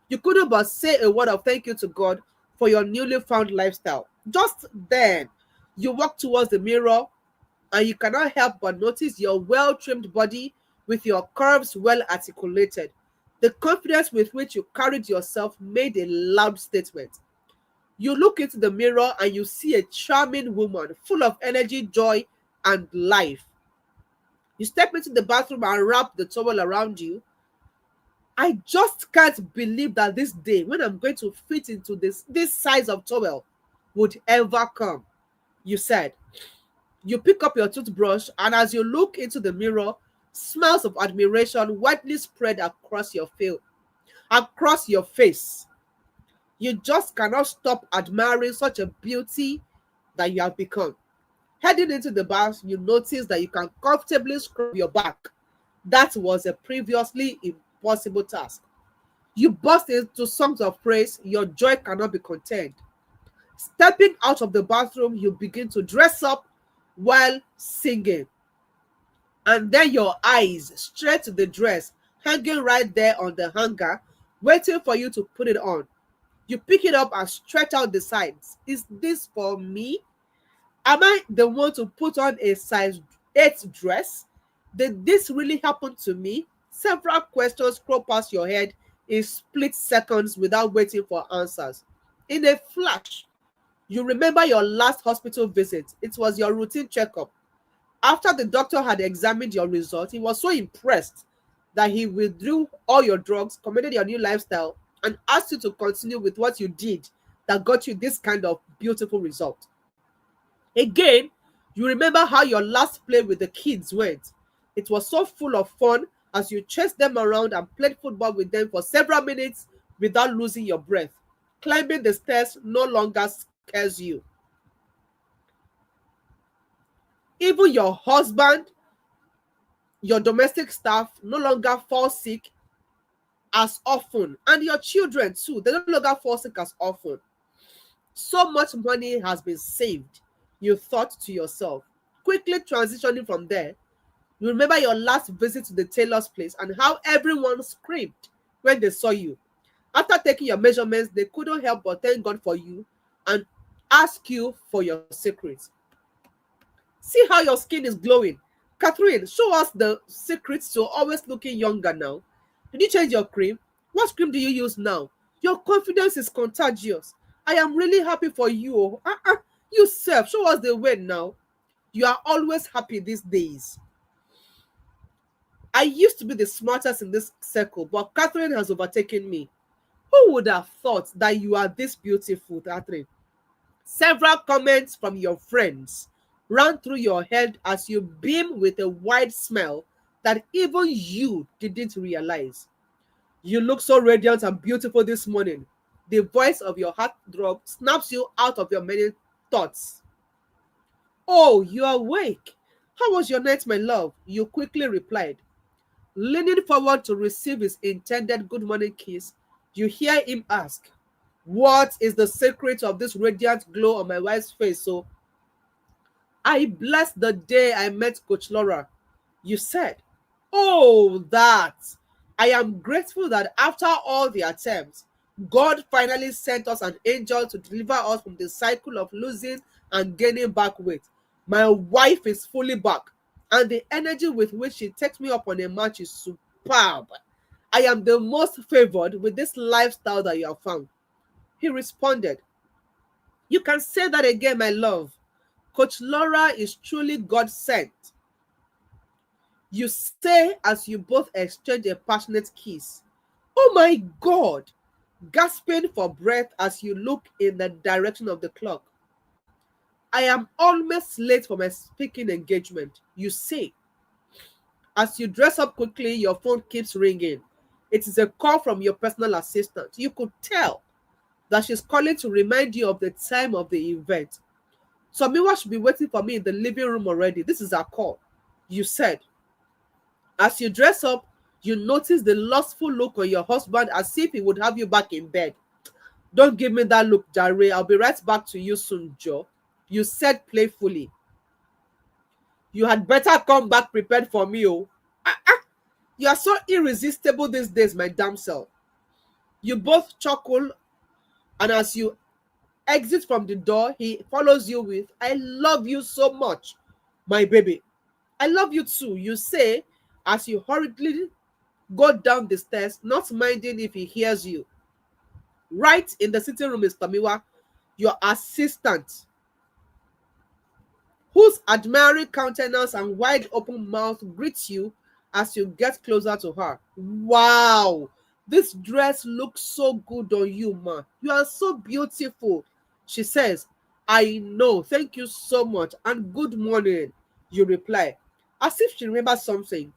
You couldn't but say a word of thank you to God for your newly found lifestyle. Just then, you walk towards the mirror and you cannot help but notice your well-trimmed body with your curves well articulated. The confidence with which you carried yourself made a loud statement. You look into the mirror and you see a charming woman full of energy, joy, and life. You step into the bathroom and wrap the towel around you. I just can't believe that this day when I'm going to fit into this size of towel would ever come, you said. You pick up your toothbrush, and as you look into the mirror, smiles of admiration widely spread across your face. You just cannot stop admiring such a beauty that you have become. Heading into the bath, you notice that you can comfortably scrub your back. That was a previously impossible task. You burst into songs of praise. Your joy cannot be contained. Stepping out of the bathroom, you begin to dress up while singing. And then your eyes straight to the dress hanging right there on the hanger, waiting for you to put it on. You pick it up and stretch out the sides. Is this for me? Am I the one to put on a size 8 dress? Did this really happen to me? Several questions scroll past your head in split seconds without waiting for answers. In a flash, you remember your last hospital visit. It was your routine checkup. After the doctor had examined your result, he was so impressed that he withdrew all your drugs, commended your new lifestyle, and asked you to continue with what you did that got you this kind of beautiful result. Again, you remember how your last play with the kids went. It was so full of fun as you chased them around and played football with them for several minutes without losing your breath. Climbing the stairs no longer scares you. Even your husband, your domestic staff no longer fall sick as often, and your children too, they no longer fall sick as often. So much money has been saved, you thought to yourself. Quickly transitioning from there, you remember your last visit to the tailor's place and how everyone screamed when they saw you. After taking your measurements, they couldn't help but thank God for you and ask you for your secrets. See how your skin is glowing. Catherine, show us the secrets to always looking younger now. Did you change your cream? What cream do you use now? Your confidence is contagious. I am really happy for you. You self, show us the way now. You are always happy these days. I used to be the smartest in this circle, but Catherine has overtaken me. Who would have thought that you are this beautiful, Catherine? Several comments from your friends ran through your head as you beam with a wide smile that even you didn't realize. You look so radiant and beautiful this morning. The voice of your heartthrob snaps you out of your many thoughts. Oh, you're awake. How was your night, my love? You quickly replied. Leaning forward to receive his intended good morning kiss, you hear him ask, what is the secret of this radiant glow on my wife's face? So, I blessed the day I met Coach Laura. You said, oh, that. I am grateful that after all the attempts, God finally sent us an angel to deliver us from the cycle of losing and gaining back weight. My wife is fully back, and the energy with which she takes me up on a match is superb. I am the most favored with this lifestyle that you have found. He responded, you can say that again, my love. Coach Laura is truly God sent. You say as you both exchange a passionate kiss. Oh my God! Gasping for breath as you look in the direction of the clock. I am almost late for my speaking engagement, you say. As you dress up quickly, your phone keeps ringing. It is a call from your personal assistant. You could tell that she's calling to remind you of the time of the event. Somiwa should be waiting for me in the living room already. This is our call, you said. As you dress up, you notice the lustful look on your husband as if he would have you back in bed. Don't give me that look, Jare. I'll be right back to you soon, Joe. You said playfully. You had better come back prepared for me, oh. You are so irresistible these days, my damsel. You both chuckle, and as you exit from the door, he follows you with, I love you so much, my baby. I love you too, you say as you hurriedly go down the stairs, not minding if he hears you. Right in the sitting room is Tomiwa, your assistant, whose admiring countenance and wide open mouth greets you as you get closer to her. Wow, this dress looks so good on you, ma. You are so beautiful, she says. I know, thank you so much, and good morning, you reply, as if she remembers something.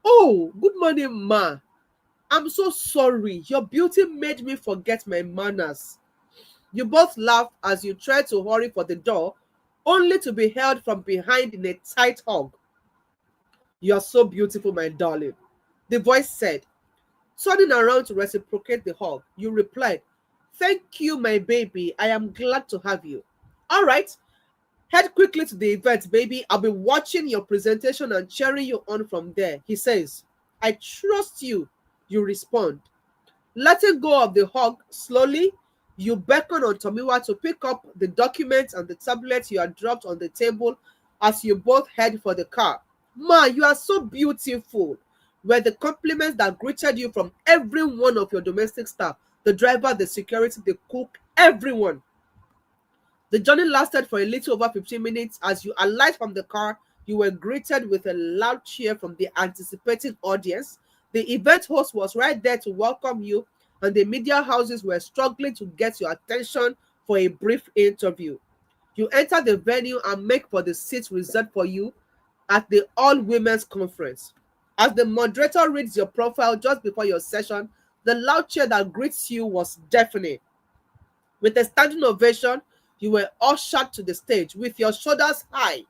Oh, good morning, ma. I'm so sorry. Your beauty made me forget my manners. You both laugh as you try to hurry for the door, only to be held from behind in a tight hug. You are so beautiful, my darling, the voice said. Turning around to reciprocate the hug, you replied, thank you, my baby. I am glad to have you. All right, head quickly to the event, baby. I'll be watching your presentation and cheering you on from there, he says. I trust you, you respond. Letting go of the hug slowly, you beckon on Tomiwa to pick up the documents and the tablets you had dropped on the table as you both head for the car. Ma, you are so beautiful, were the compliments that greeted you from every one of your domestic staff, the driver, the security, the cook, everyone. The journey lasted for a little over 15 minutes. As you alight from the car, you were greeted with a loud cheer from the anticipating audience. The event host was right there to welcome you, and the media houses were struggling to get your attention for a brief interview. You enter the venue and make for the seat reserved for you at the all women's conference. As the moderator reads your profile just before your session, the loud cheer that greets you was deafening. With a standing ovation, you were ushered to the stage. With your shoulders high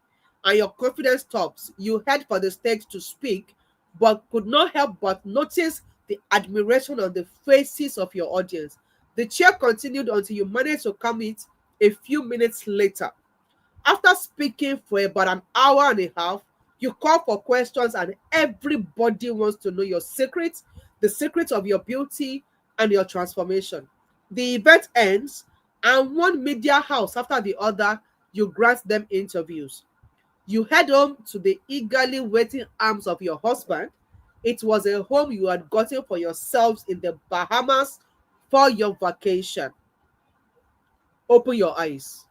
and your confidence tops, you head for the stage to speak, but could not help but notice the admiration on the faces of your audience. The cheer continued until you managed to come it a few minutes later. After speaking for about an hour and a half, you call for questions and everybody wants to know your secret, the secret of your beauty and your transformation. The event ends, and one media house after the other, you grant them interviews. You head home to the eagerly waiting arms of your husband. It was a home you had gotten for yourselves in the Bahamas for your vacation. Open your eyes.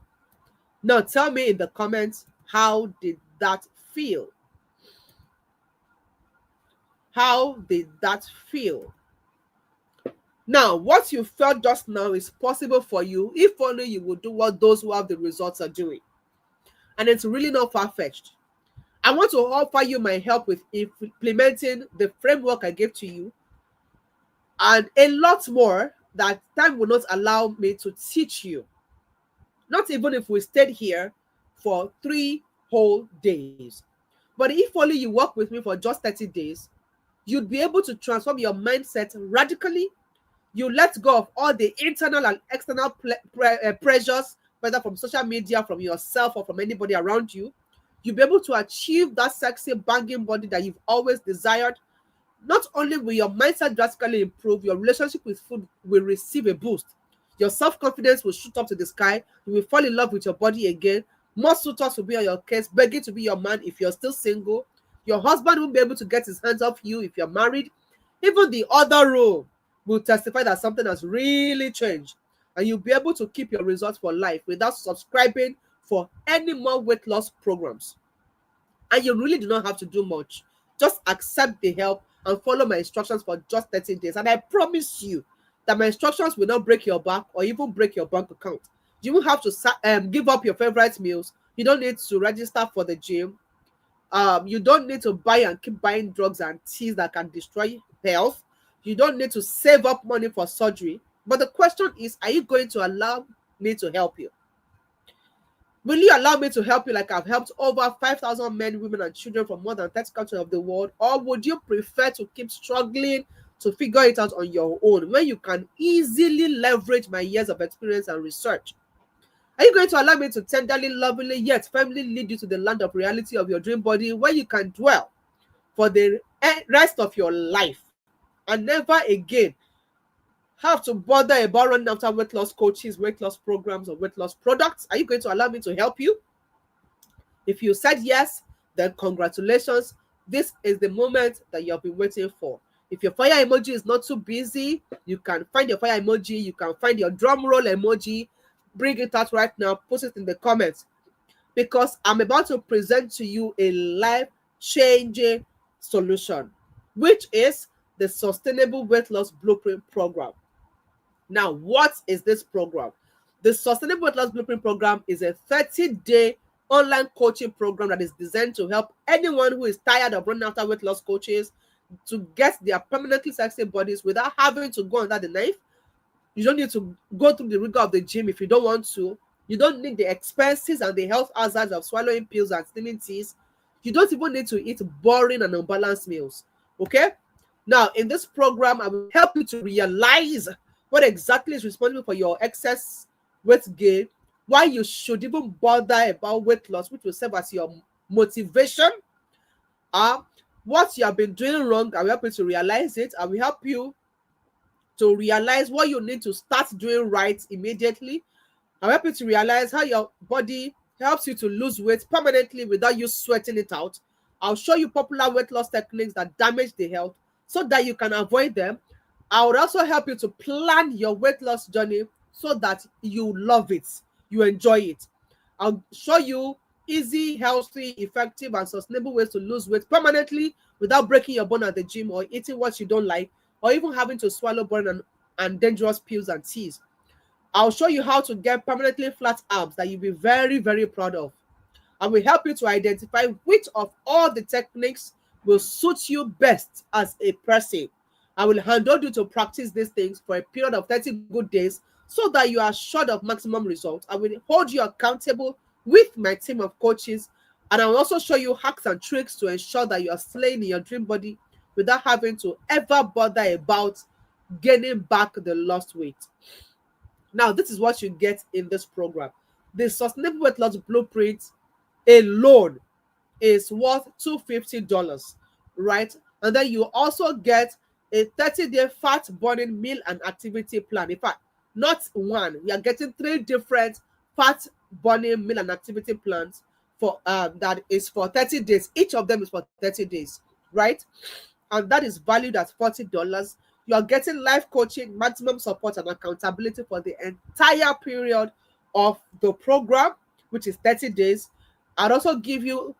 Now tell me in the comments, how did that feel? How did that feel? Now, what you felt just now is possible for you if only you would do what those who have the results are doing. And it's really not far-fetched. I want to offer you my help with implementing the framework I gave to you and a lot more that time will not allow me to teach you. Not even if we stayed here for 3 whole days. But if only you work with me for just 30 days, you'd be able to transform your mindset radically. You let go of all the internal and external pressures, whether from social media, from yourself, or from anybody around you. You'll be able to achieve that sexy, banging body that you've always desired. Not only will your mindset drastically improve, your relationship with food will receive a boost. Your self-confidence will shoot up to the sky. You will fall in love with your body again. More suitors will be on your case, begging to be your man if you're still single. Your husband won't be able to get his hands off you if you're married. Even the other room will testify that something has really changed. And you'll be able to keep your results for life without subscribing for any more weight loss programs. And you really do not have to do much. Just accept the help and follow my instructions for just 30 days. And I promise you that my instructions will not break your back or even break your bank account. You won't have to give up your favorite meals. You don't need to register for the gym. You don't need to buy and keep buying drugs and teas that can destroy health. You don't need to save up money for surgery. But the question is, are you going to allow me to help you? Will you allow me to help you like I've helped over 5,000 men, women, and children from more than 30 countries of the world? Or would you prefer to keep struggling to figure it out on your own when you can easily leverage my years of experience and research? Are you going to allow me to tenderly, lovingly, yet firmly lead you to the land of reality of your dream body where you can dwell for the rest of your life and never again have to bother about running after weight loss coaches, weight loss programs, or weight loss products? Are you going to allow me to help you? If you said yes, then congratulations. This is the moment that you have been waiting for. If your fire emoji is not too busy, you can find your fire emoji. You can find your drum roll emoji. Bring it out right now. Post it in the comments. Because I'm about to present to you a life-changing solution, which is the Sustainable Weight Loss Blueprint Program. Now, what is this program? The Sustainable Weight Loss Blueprint Program is a 30-day online coaching program that is designed to help anyone who is tired of running after weight loss coaches to get their permanently sexy bodies without having to go under the knife. You don't need to go through the rigor of the gym if you don't want to. You don't need the expenses and the health hazards of swallowing pills and steaming teas. You don't even need to eat boring and unbalanced meals. Okay? Now, in this program, I will help you to realize what exactly is responsible for your excess weight gain, why you should even bother about weight loss, which will serve as your motivation, what you have been doing wrong. I will help you to realize it. I will help you to realize what you need to start doing right immediately. I'll help you to realize how your body helps you to lose weight permanently without you sweating it out. I'll show you popular weight loss techniques that damage the health so that you can avoid them. I would also help you to plan your weight loss journey so that you love it, you enjoy it. I'll show you easy, healthy, effective, and sustainable ways to lose weight permanently without breaking your bone at the gym or eating what you don't like or even having to swallow boring and dangerous pills and teas. I'll show you how to get permanently flat abs that you'll be very, very proud of. I will help you to identify which of all the techniques will suit you best as a person. I will handle you to practice these things for a period of 30 good days so that you are assured of maximum results. I will hold you accountable with my team of coaches, and I will also show you hacks and tricks to ensure that you are slaying in your dream body without having to ever bother about gaining back the lost weight. Now, this is what you get in this program. The Sustainable Weight Loss Blueprint alone is worth $250, right? And then you also get a 30-day fat burning meal and activity plan. In fact, not one, you are getting 3 different fat burning meal and activity plans for that is for 30 days. Each of them is for 30 days, right? And that is valued at $40. You are getting life coaching, maximum support, and accountability for the entire period of the program, which is 30 days. I'd also give you,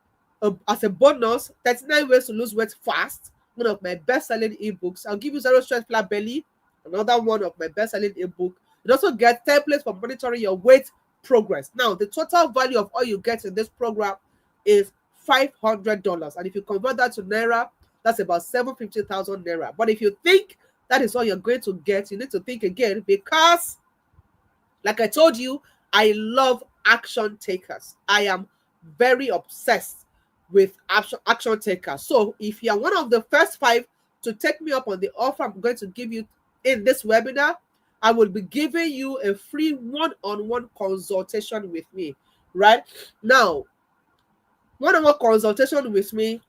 as a bonus, 39 ways to lose weight fast, one of my best-selling ebooks. I'll give you zero stress flat belly, another one of my best-selling ebook. You also get templates for monitoring your weight progress. Now, the total value of all you get in this program is $500, and if you convert that to naira, that's about 750,000 naira. But if you think that is all you're going to get, you need to think again, because like I told you, I love action takers. I am very obsessed with action takers. So if you are one of the first 5 to take me up on the offer I'm going to give you in this webinar, I will be giving you a free one-on-one consultation with me. Right now, one-on-one consultation with me,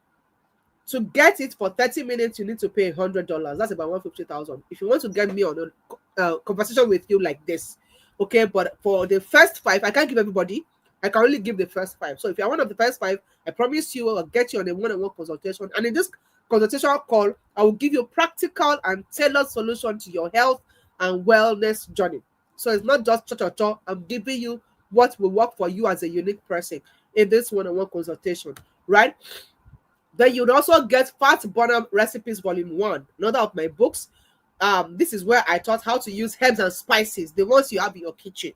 to get it for 30 minutes, you need to pay $100. That's about 150,000. If you want to get me on a conversation with you like this, okay. But for the first 5, I can't give everybody. I can only give the first 5. So if you're one of the first 5, I promise you I'll get you on a one-on-one consultation. And in this consultation call, I will give you a practical and tailored solution to your health and wellness journey. So it's not just cha-cha-cha. I'm giving you what will work for you as a unique person in this one-on-one consultation, right? Then you'd also get Fat Burner Recipes Volume 1, another of my books. This is where I taught how to use herbs and spices, the ones you have in your kitchen,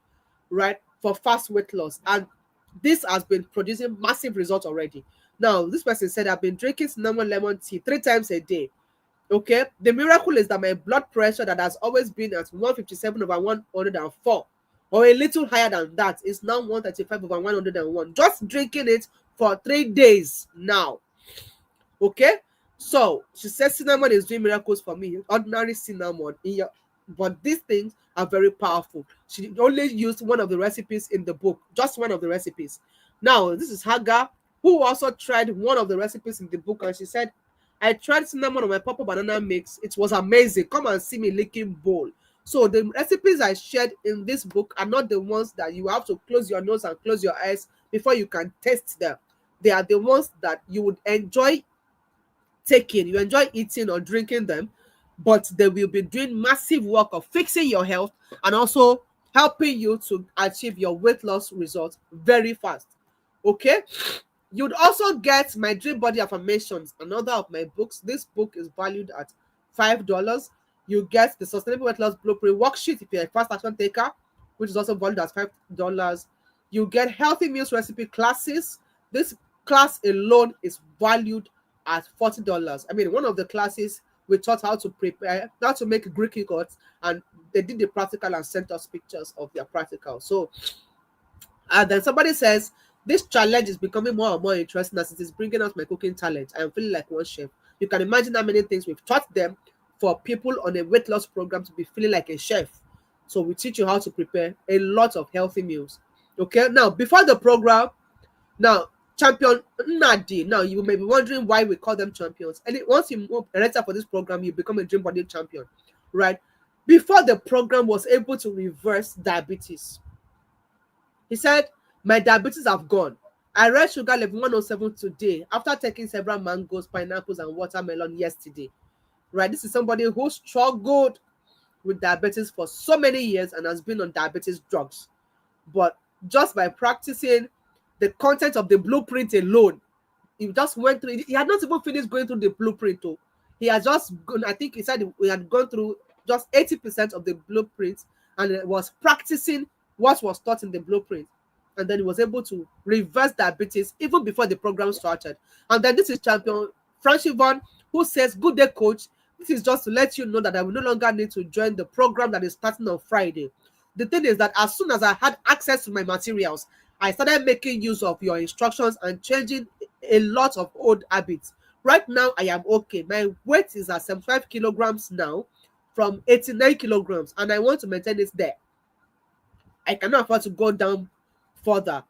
right, for fast weight loss. And this has been producing massive results already. Now, this person said, I've been drinking cinnamon lemon tea 3 times a day. Okay, the miracle is that my blood pressure that has always been at 157/104, or a little higher than that, is now 135/101. Just drinking it for 3 days now. Okay, so she says cinnamon is doing miracles for me. Ordinary cinnamon in your, but these things are very powerful. She only used one of the recipes in the book, just one of the recipes. Now, this is Hagar, who also tried one of the recipes in the book, and she said, I tried cinnamon on my purple banana mix. It was amazing. Come and see me licking bowl. So the recipes I shared in this book are not the ones that you have to close your nose and close your eyes before you can taste them. They are the ones that you would enjoy taking, you enjoy eating or drinking them, but they will be doing massive work of fixing your health and also helping you to achieve your weight loss results very fast. Okay, you'd also get my Dream Body Affirmations, another of my books. This book is valued at $5. You get the Sustainable Weight Loss Blueprint worksheet if you're a fast action taker, which is also valued at $5. You get healthy meals recipe classes. This class alone is valued at $40. I mean, one of the classes we taught how to prepare, how to make Greek yogurt, and they did the practical and sent us pictures of their practical. So, and then somebody says, this challenge is becoming more and more interesting as it is bringing out my cooking talent. I am feeling like one chef. You can imagine how many things we've taught them for people on a weight loss program to be feeling like a chef. So we teach you how to prepare a lot of healthy meals. Okay, now before the program, now champion Nadi. Now you may be wondering why we call them champions. And once you enter for this program, you become a Dream Body champion, right? Before the program was able to reverse diabetes, he said, my diabetes have gone. I read sugar level 107 today after taking several mangoes, pineapples, and watermelon yesterday. Right? This is somebody who struggled with diabetes for so many years and has been on diabetes drugs. But just by practicing the content of the blueprint alone, he just went through. He had not even finished going through the blueprint. Though. He had just gone, I think he said he had gone through just 80% of the blueprint and was practicing what was taught in the blueprint. And then he was able to reverse diabetes even before the program started. And then this is champion Franchivon, who says, good day, coach. This is just to let you know that I will no longer need to join the program that is starting on Friday. The thing is that as soon as I had access to my materials, I started making use of your instructions and changing a lot of old habits. Right now, I am okay. My weight is at 75 kilograms now from 89 kilograms, and I want to maintain it there. I cannot afford to go down further,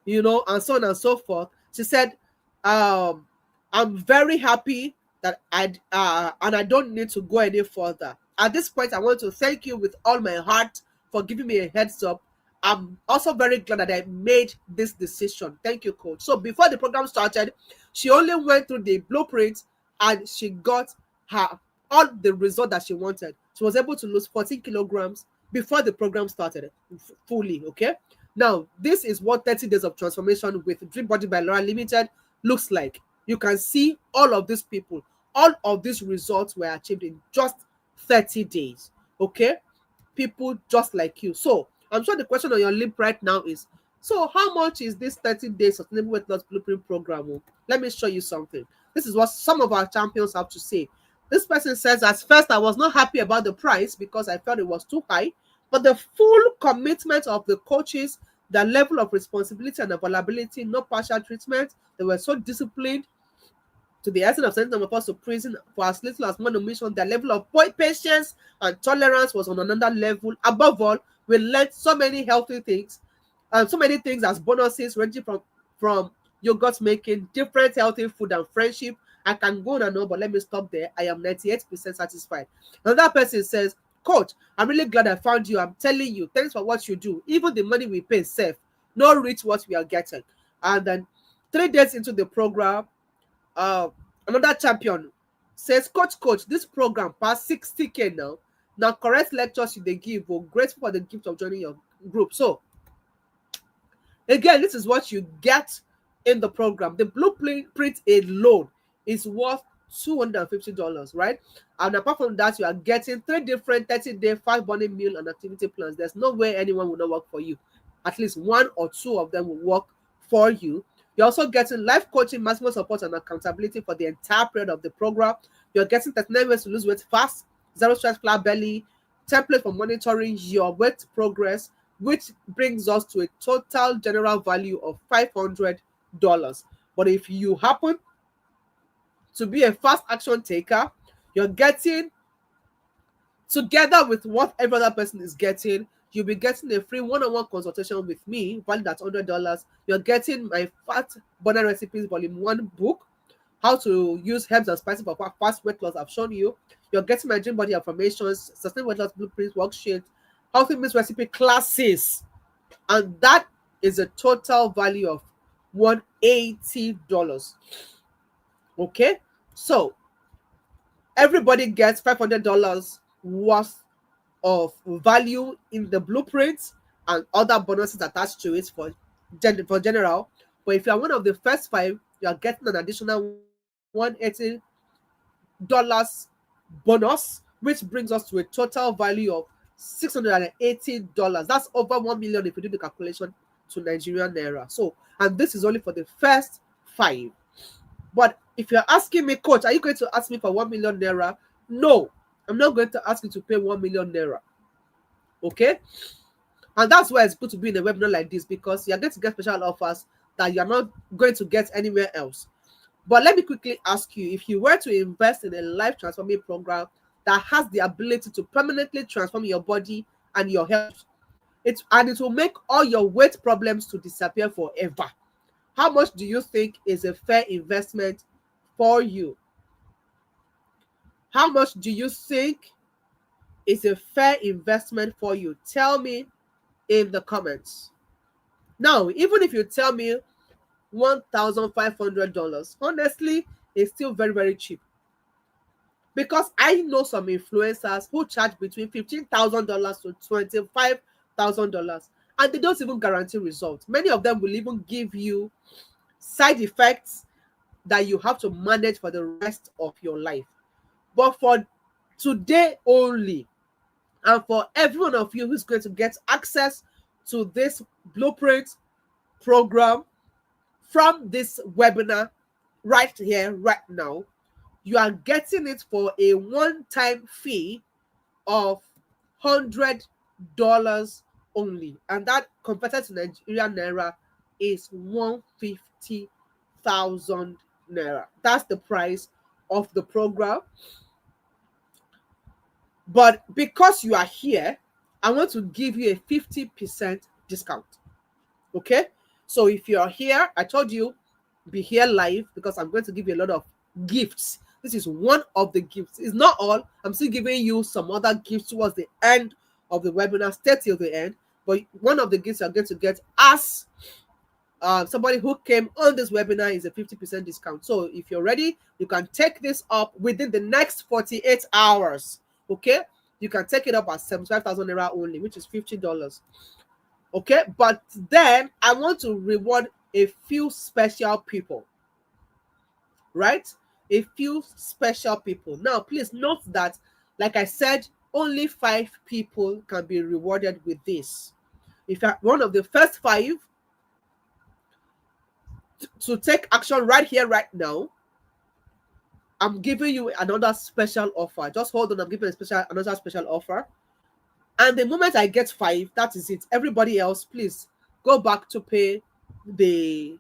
and so on and so forth. She said, I'm very happy that and I don't need to go any further. At this point, I want to thank you with all my heart for giving me a heads up. I'm also very glad that I made this decision. Thank you, coach. So before the program started, she only went through the blueprint and she got her all the result that she wanted. She was able to lose 14 kilograms before the program started fully. Okay. Now, this is what 30 days of transformation with Dream Body by Laura Limited looks like. You can see all of these people, all of these results were achieved in just 30 days. Okay, people just like you. So I'm sure the question on your lip right now is, so how much is this 30-day sustainable weight loss blueprint program? Oh, let me show you something. This is what some of our champions have to say. This person says, at first I was not happy about the price because I felt it was too high, but the full commitment of the coaches, the level of responsibility and availability, no partial treatment, they were so disciplined to the extent of sending some of us to prison for as little as one omission. Their level of patience and tolerance was on another level. Above all, we learned so many healthy things, so many things as bonuses, ranging from yogurt making, different healthy food and friendship. I can go on and on, but let me stop there. I am 98% satisfied. Another person says, Coach, I'm really glad I found you. I'm telling you, thanks for what you do. Even the money we pay is safe. No reach what we are getting. And then 3 days into the program, uh, another champion says, coach, this program past 60K now. Now correct lectures you they give. We're grateful for the gift of joining your group. So again, this is what you get in the program. The blueprint alone is worth $250, right? And apart from that, you are getting 3 different 30-day 5 burning meal and activity plans. There's no way anyone will not work for you. At least 1 or 2 of them will work for you. You're also getting life coaching, maximum support, and accountability for the entire period of the program. You're getting 39 ways to lose weight fast, 0 stress, flat belly, template for monitoring your weight progress, which brings us to a total general value of $500. But if you happen to be a fast action taker, you're getting, together with what every other person is getting, you'll be getting a free one-on-one consultation with me, valued at $100. You're getting my Fat Burner Recipes Volume 1 book, how to use herbs and spices for fast weight loss. I've shown you. You're getting my Dream Body Affirmations, Sustainable Weight Loss Blueprints worksheet, Healthy Meals Recipe classes, and that is a total value of $180. Okay, so everybody gets $500 worth of value in the blueprints and other bonuses attached to it for general. But if you are one of the first 5, you are getting an additional $180 bonus, which brings us to a total value of $680. That's over 1 million if you do the calculation to Nigerian naira. So, and this is only for the first 5. But if you're asking me, coach, are you going to ask me for 1 million naira? No, I'm not going to ask you to pay 1 million naira. Okay? And that's why it's good to be in a webinar like this, because you're going to get special offers that you're not going to get anywhere else. But let me quickly ask you, if you were to invest in a life transforming program that has the ability to permanently transform your body and your health, it will make all your weight problems to disappear forever, how much do you think is a fair investment for you? How much do you think is a fair investment for you? Tell me in the comments. Now, even if you tell me $1,500, honestly, it's still very, very cheap. Because I know some influencers who charge between $15,000 to $25,000, and they don't even guarantee results. Many of them will even give you side effects that you have to manage for the rest of your life. But for today only, and for every one of you who's going to get access to this blueprint program from this webinar right here, right now, you are getting it for a one-time fee of $100 only. And that, converted to Nigerian naira, is 150,000 naira. That's the price of the program. But because you are here, I want to give you a 50% discount. Okay? So if you're here, I told you, be here live, because I'm going to give you a lot of gifts. This is one of the gifts. It's not all. I'm still giving you some other gifts towards the end of the webinar. Stay till the end. But one of the gifts you're going to get as somebody who came on this webinar is a 50% discount. So if you're ready, you can take this up within the next 48 hours. Okay? You can take it up at 75,000 naira only, which is $50. Okay? But then I want to reward a few special people. Right? A few special people. Now, please note that, like I said only 5 people can be rewarded with this. If you're one of the first 5 to take action right here, right now, I'm giving you another special offer. Just hold on, I'm giving another special offer. And the moment I get 5, that is it. Everybody else, please go back to pay the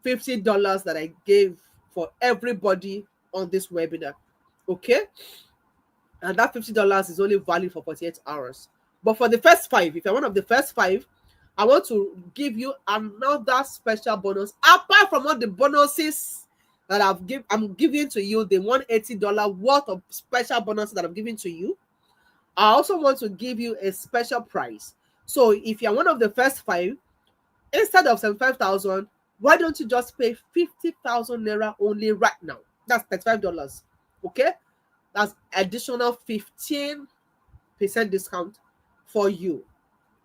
$50 that I gave for everybody on this webinar. Okay? And that $50 is only valid for 48 hours. But for the first 5, if you're one of the first 5, I want to give you another special bonus apart from all the bonuses that I'm giving to you, the $180 worth of special bonuses that I'm giving to you. I also want to give you a special price. So if you're one of the first 5, instead of 75,000, why don't you just pay 50,000 naira only right now? That's $35. Okay? That's additional 15% discount for you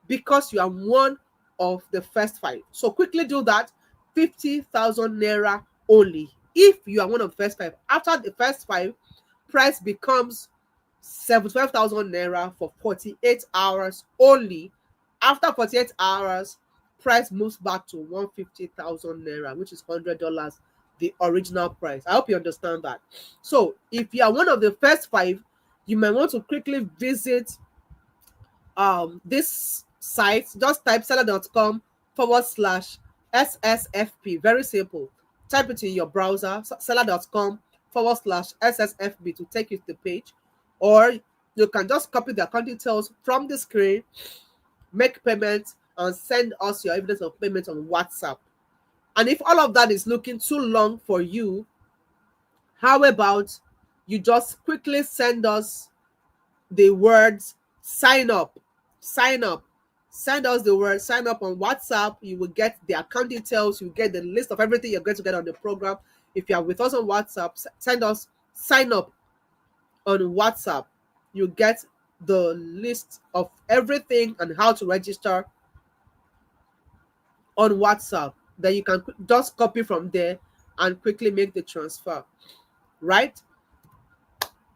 because you are one of the first 5. So quickly do that. 50,000 naira only. If you are one of the first 5, after the first 5, price becomes 75,000 naira for 48 hours only. After 48 hours, price moves back to 150,000 naira, which is $100, the original price. I hope you understand that. So if you are one of the first 5, you might want to quickly visit this site. Just type seller.com/SSFP. Very simple. Type it in your browser, seller.com/SSFB, to take you to the page. Or you can just copy the account details from the screen, make payment, and send us your evidence of payment on WhatsApp. And if all of that is looking too long for you, how about you just quickly send us the words sign up, sign up. Send us the word sign up on WhatsApp. You will get the account details. You get the list of everything you're going to get on the program. If you are with us on WhatsApp, send us sign up on WhatsApp. You get the list of everything and how to register on WhatsApp. Then you can just copy from there and quickly make the transfer, right?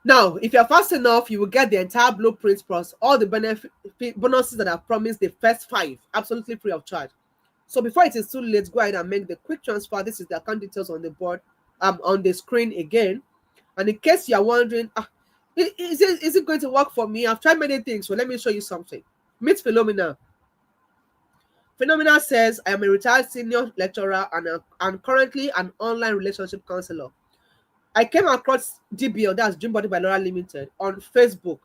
Now, if you're fast enough, you will get the entire blueprint plus all the bonuses that I've promised the first 5, absolutely free of charge. So before it is too late, go ahead and make the quick transfer. This is the account details on the board, on the screen again. And in case you're wondering, is it going to work for me? I've tried many things, so let me show you something. Meet Philomena. Philomena says, I am a retired senior lecturer and currently an online relationship counselor. I came across DBL, that's Dream Body by Laura Limited, on Facebook.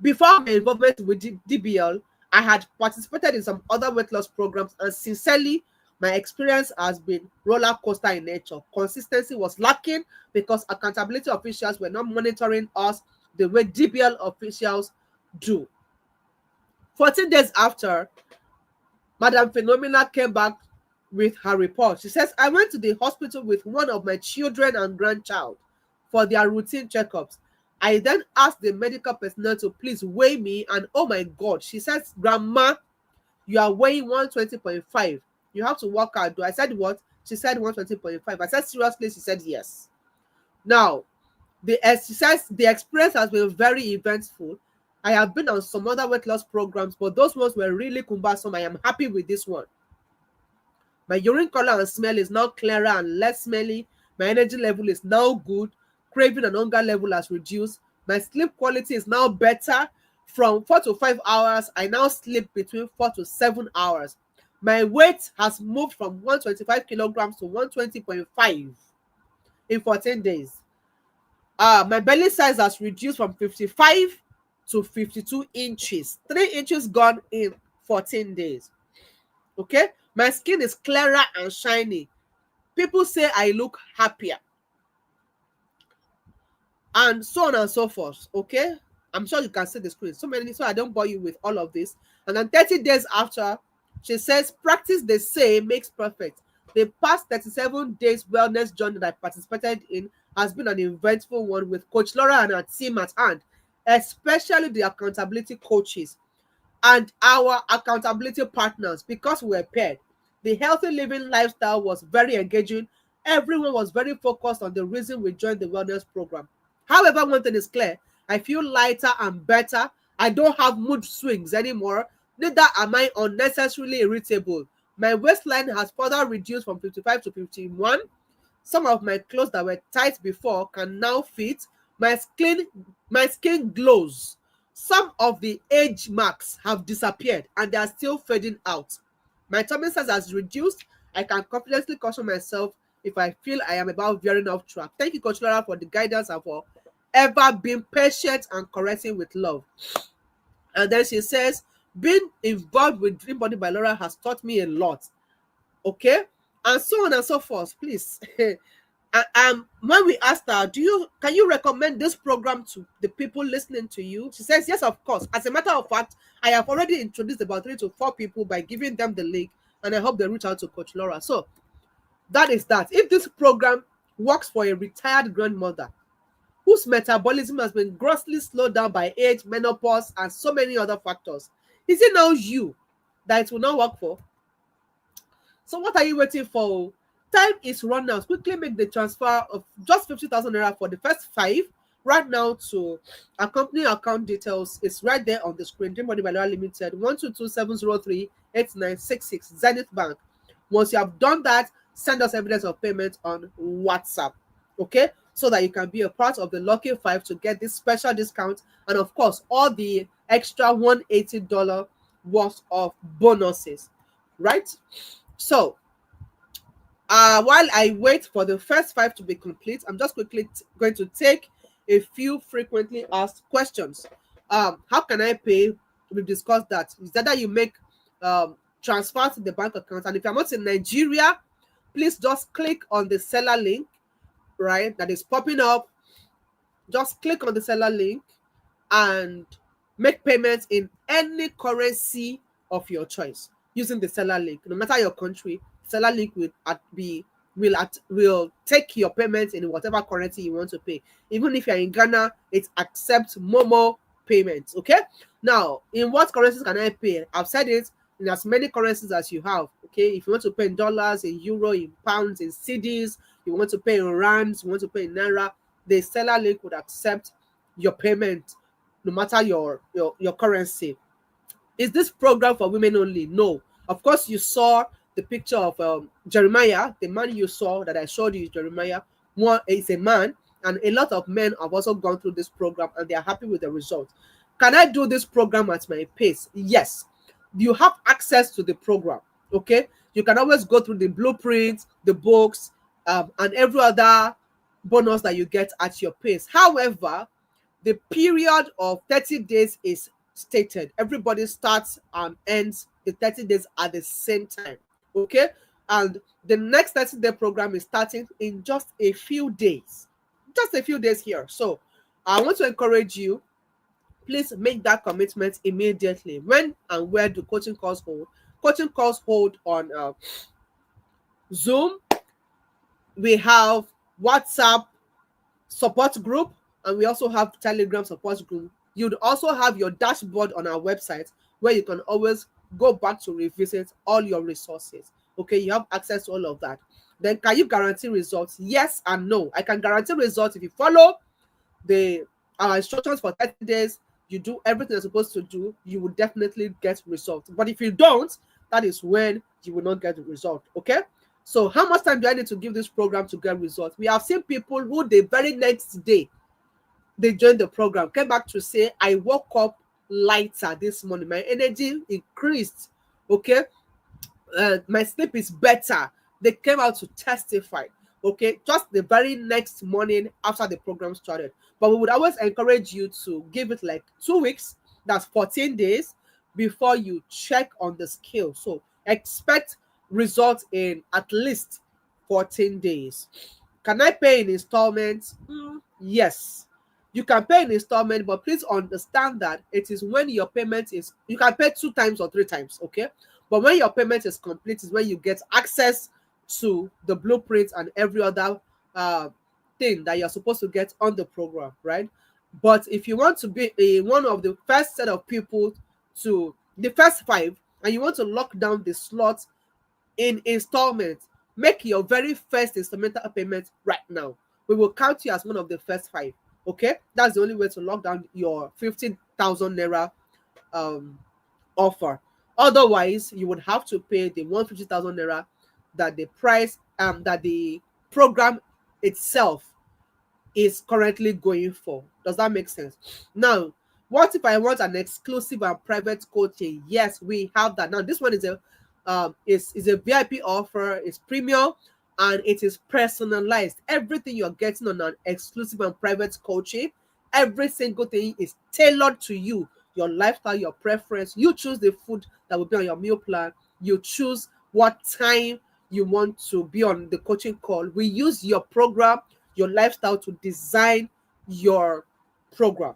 Before my involvement with DBL, I had participated in some other weight loss programs, and sincerely, my experience has been roller coaster in nature. Consistency was lacking because accountability officials were not monitoring us the way DBL officials do. 14 days after, Madam Phenomena came back with her report. She says, I went to the hospital with one of my children and grandchild for their routine checkups. I then asked the medical personnel to please weigh me, and oh my God, she says, Grandma, you are weighing 120.5. You have to work out. I said, what? She said 120.5. I said, seriously? She said, yes. Now, she says the experience has been very eventful. I have been on some other weight loss programs, but those ones were really cumbersome. I am happy with this one. My urine color and smell is now clearer and less smelly. My energy level is now good. Craving and hunger level has reduced. My sleep quality is now better. From 4 to 5 hours, I now sleep between 4 to 7 hours. My weight has moved from 125 kilograms to 120.5 in 14 days. My belly size has reduced from 55 to 52 inches. 3 inches gone in 14 days. Okay? My skin is clearer and shiny. People say I look happier. And so on and so forth. Okay? I'm sure you can see the screen. So I don't bore you with all of this. And then 30 days after, she says, practice they say makes perfect. The past 37 days wellness journey that I participated in has been an eventful one with Coach Laura and her team at hand, especially the accountability coaches and our accountability partners, because we were paired. The healthy living lifestyle was very engaging. Everyone was very focused on the reason we joined the wellness program. However, one thing is clear, I feel lighter and better. I don't have mood swings anymore. Neither am I unnecessarily irritable. My waistline has further reduced from 55 to 51. Some of my clothes that were tight before can now fit. My skin glows. Some of the age marks have disappeared and they are still fading out. My tummy size has reduced. I can confidently caution myself if I feel I am about veering off track. Thank you, Coach Laura, for the guidance and for ever being patient and correcting with love. And then she says, being involved with Dream Body by Laura has taught me a lot. Okay? And so on and so forth. Please. When we asked her, can you recommend this program to the people listening to you? She says, yes, of course. As a matter of fact, I have already introduced about 3 to 4 people by giving them the link, and I hope they reach out to Coach Laura. So that is that. If this program works for a retired grandmother whose metabolism has been grossly slowed down by age, menopause, and so many other factors, is it now you that it will not work for? So what are you waiting for? Time is run out. Quickly make the transfer of just 50,000 naira for the first 5 right now to our company account details. It's right there on the screen. Dream Body by Laura Limited, 122-703-8966 Zenith Bank. Once you have done that, send us evidence of payment on WhatsApp. Okay? So that you can be a part of the lucky 5 to get this special discount, and of course all the extra $180 worth of bonuses. Right? So while I wait for the first 5 to be complete, I'm just quickly going to take a few frequently asked questions. How can I pay? We've discussed that. Is that you make transfer to the bank account, and if you're not in Nigeria, please just click on the seller link, right, that is popping up. Just click on the seller link and make payments in any currency of your choice using the seller link. No matter your country, seller link will take your payments in whatever currency you want to pay. Even if you're in Ghana, it accepts Momo payments. Okay, now in what currencies can I pay? I've said it, in as many currencies as you have. Okay, if you want to pay in dollars, in euro, in pounds, in cedis, you want to pay in rands, you want to pay in naira, the seller link would accept your payment no matter your currency. Is this program for women only? No. Of course, you saw the picture of Jeremiah. The man you saw that I showed you is Jeremiah. One is a man, and a lot of men have also gone through this program and they are happy with the result. Can I do this program at my pace? Yes. You have access to the program. Okay, you can always go through the blueprints, the books, and every other bonus that you get at your pace. However, the period of 30 days is stated. Everybody starts and ends the 30 days at the same time. Okay, and the next 30-day program is starting in just a few days. Just a few days here. So I want to encourage you, please make that commitment immediately. When and where do coaching calls hold? Coaching calls hold on Zoom. We have WhatsApp support group, and we also have Telegram support group. You'd also have your dashboard on our website where you can always go back to revisit all your resources. Okay, you have access to all of that. Then can you guarantee results? Yes and no. I can guarantee results if you follow our instructions for 30 days, you do everything you're supposed to do, you will definitely get results. But if you don't, that is when you will not get the result. Okay, so how much time do I need to give this program to get results? We have seen people who the very next day they joined the program came back to say, I woke up lighter this morning, my energy increased. Okay, my sleep is better. They came out to testify. Okay, just the very next morning after the program started. But we would always encourage you to give it like 2 weeks, that's 14 days, before you check on the scale. So expect results in at least 14 days. Can I pay in installments? Yes, you can pay in installment, but please understand that it is when your payment is, you can pay 2 times or 3 times. Okay, but when your payment is complete is when you get access to the blueprints and every other thing that you're supposed to get on the program, right? But if you want to be one of the first set of people to the first 5, and you want to lock down the slots in installments, make your very first instrumental payment right now. We will count you as one of the first 5. Okay, that's the only way to lock down your 50,000 naira um offer. Otherwise, you would have to pay the 150,000 naira that the price that the program itself is currently going for. Does that make sense? Now, what if I want an exclusive and private coaching? Yes, we have that. Now, this one is a VIP offer, it's premium, and it is personalized. Everything you're getting on an exclusive and private coaching, every single thing is tailored to you, your lifestyle, your preference. You choose the food that will be on your meal plan. You choose what time you want to be on the coaching call. We use your program, your lifestyle to design your program.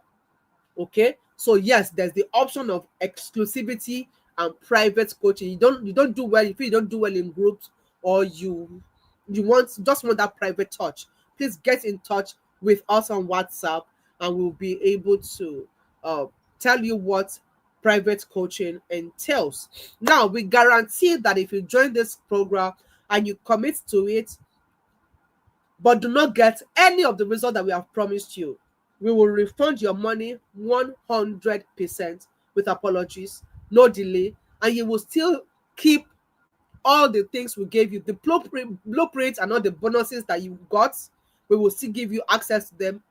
Okay, so yes, there's the option of exclusivity and private coaching. You don't do well if you don't do well in groups, or you want that private touch. Please get in touch with us on WhatsApp, and we'll be able to uh, tell you what private coaching entails. Now, we guarantee that if you join this program and you commit to it but do not get any of the result that we have promised you, we will refund your money 100% with apologies, no delay, and you will still keep all the things we gave you, the blueprint and all the bonuses that you got. We will still give you access to them.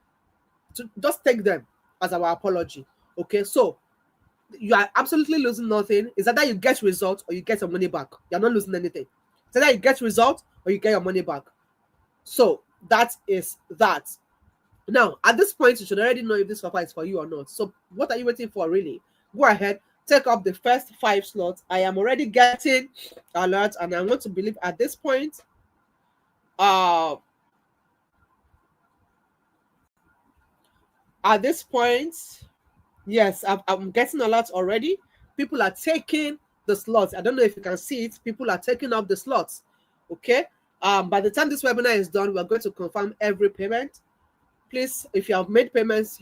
To just take them as our apology. Okay, so you are absolutely losing nothing. Is that you get results or you get your money back. You're not losing anything. Is that you get results or you get your money back. So that is that. Now, at this point, you should already know if this offer is for you or not. So what are you waiting for, really? Go ahead, take up the first 5 slots. I am already getting alerts, and I want to believe at this point, uh, at this point, yes, I'm getting alerts already. People are taking the slots. I don't know if you can see it. People are taking up the slots. Okay. By the time this webinar is done, we're going to confirm every payment. Please, if you have made payments,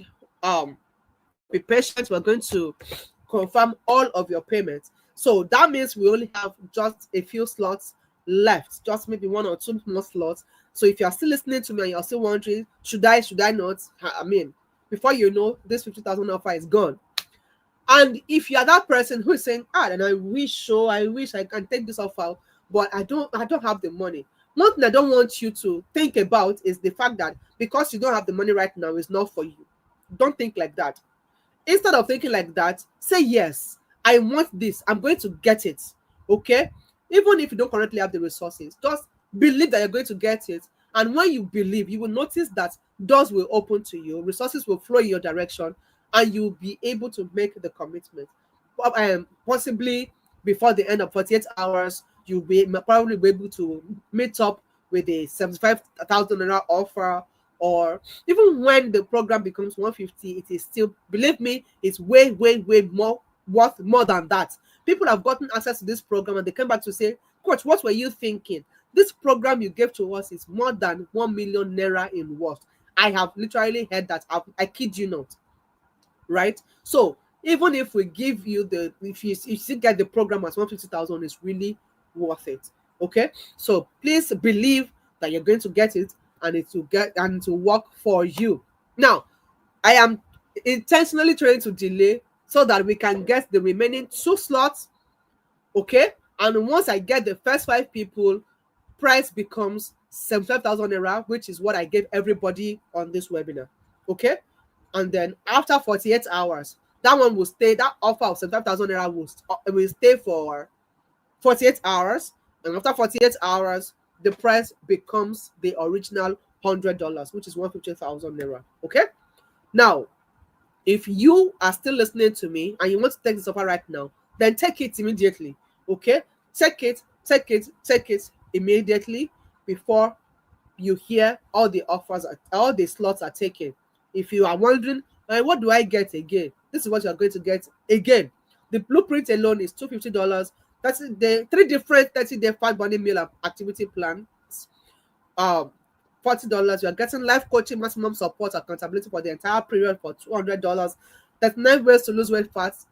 be patient. We're going to confirm all of your payments. So that means we only have just a few slots left, just maybe 1 or 2 more slots. So if you're still listening to me and you're still wondering, should I not? I mean, before you know, this 50,000 offer is gone. And if you're that person who is saying, then I wish I can take this offer, but I don't have the money. One thing I don't want you to think about is the fact that because you don't have the money right now, it's not for you. Don't think like that. Instead of thinking like that, say, yes, I want this, I'm going to get it. Okay, even if you don't currently have the resources, just believe that you're going to get it. And when you believe, you will notice that doors will open to you, resources will flow in your direction, and you'll be able to make the commitment. Possibly before the end of 48 hours, you'll probably be able to meet up with a 75,000 naira offer. Or even when the program becomes 150, it is still, believe me, it's way more worth more than that. People have gotten access to this program and they came back to say, coach, what were you thinking? This program you gave to us is more than 1 million naira in worth. I have literally heard that. I kid you not. Right? So even if we give you if you still get the program as 150,000, it's really worth it. Okay, so please believe that you're going to get it, and it will work for you. Now, I am intentionally trying to delay so that we can get the remaining 2 slots. Okay, and once I get the first 5 people, price becomes 75,000 naira, which is what I gave everybody on this webinar. Okay, and then after 48 hours, that one will stay. That offer of 75,000 naira will stay for 48 hours, and after 48 hours, the price becomes the original $100, which is 150,000 naira. Okay, now if you are still listening to me and you want to take this offer right now, then take it immediately. Okay, take it immediately before you hear all the offers, all the slots are taken. If you are wondering, what do I get again? This is what you are going to get again. The blueprint alone is $250. That's the 3 different 30-day fat burning meal activity plans. $40. You are getting life coaching, maximum support, accountability for the entire period for $200. 39 ways to lose weight fast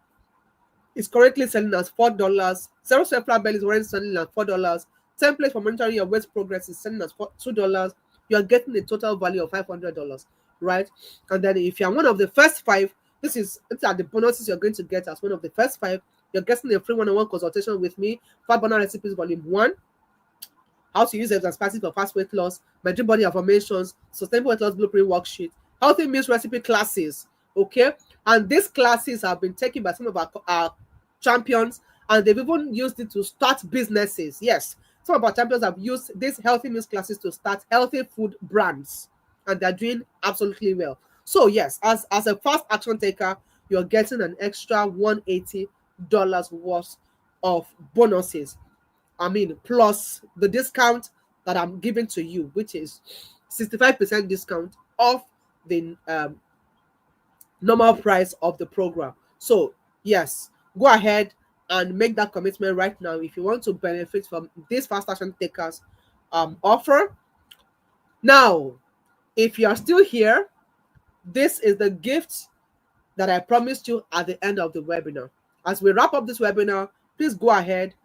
is currently selling as $4. Zero self-lab belly is already selling at $4. Template for monitoring your weight progress is selling as $2. You are getting a total value of $500. right? And then if you're one of the first five, these are the bonuses you're going to get as one of the first five. You're getting a free one-on-one consultation with me, Fat Burner Recipes Volume 1, how to use herbs and spices for fast weight loss, my dream body affirmations, sustainable weight loss blueprint worksheet, healthy meals recipe classes. Okay, and these classes have been taken by some of our champions, and they've even used it to start businesses. Yes, some of our champions have used these healthy meals classes to start healthy food brands, and they're doing absolutely well. So yes, as a fast action taker, you're getting an extra $180 worth of bonuses. I mean, plus the discount that I'm giving to you, which is 65% discount off the normal price of the program. So, yes, go ahead and make that commitment right now if you want to benefit from this fast action takers offer. Now, if you are still here, this is the gift that I promised you at the end of the webinar. As we wrap up this webinar, please go ahead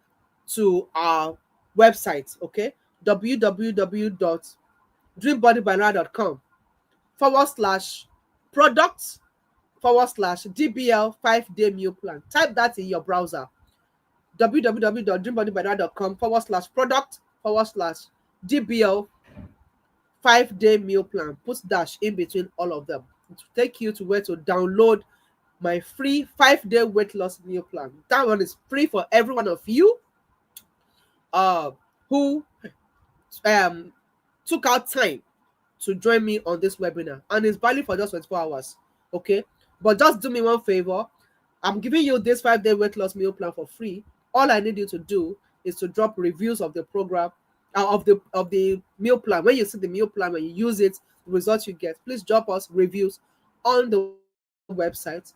to our website, okay? www.dreambodybynara.com /product DBL 5-day meal plan. Type that in your browser. www.dreambodybynara.com /product DBL 5-day meal plan. Put dash in between all of them. It will take you to where to download my free 5-day weight loss meal plan. That one is free for every one of you who took out time to join me on this webinar, and it's valid for just 24 hours. Okay, but just do me one favor. I'm giving you this 5-day weight loss meal plan for free. All I need you to do is to drop reviews of the program, of the meal plan. When you see the meal plan, when you use it, the results you get, please drop us reviews on the website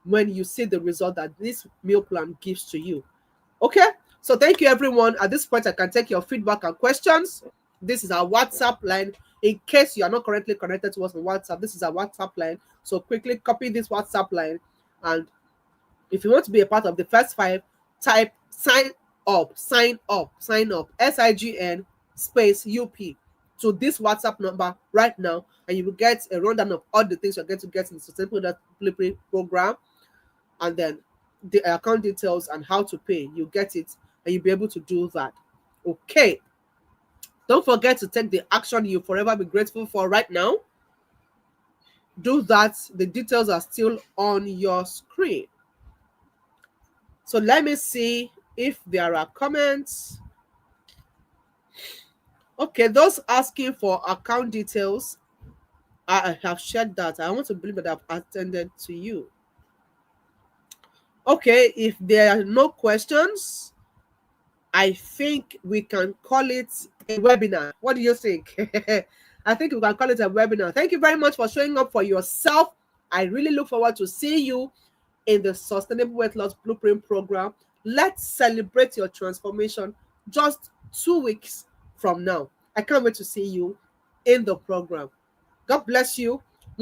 when you see the result that this meal plan gives to you. Okay, so thank you everyone. At this point, I can take your feedback and questions. This is our WhatsApp line. In case you are not currently connected to us on WhatsApp, this is our WhatsApp line. So quickly copy this WhatsApp line, and if you want to be a part of the first five, type sign up, SIGN space UP to this WhatsApp number right now, and you will get a rundown of all the things you're going to get in the Sustainable Delivery Program, and then the account details and how to pay. You get it, and you'll be able to do that. Okay. Don't forget to take the action you forever be grateful for right now. Do that. The details are still on your screen. So let me see if there are comments. Okay, those asking for account details, I have shared that. I want to believe that I've attended to you. Okay, if there are no questions, I think we can call it a webinar. What do you think? I think we can call it a webinar. Thank you very much for showing up for yourself. I really look forward to seeing you in the Sustainable Weight Loss Blueprint Program. Let's celebrate your transformation just 2 weeks from now. I can't wait to see you in the program. God bless you.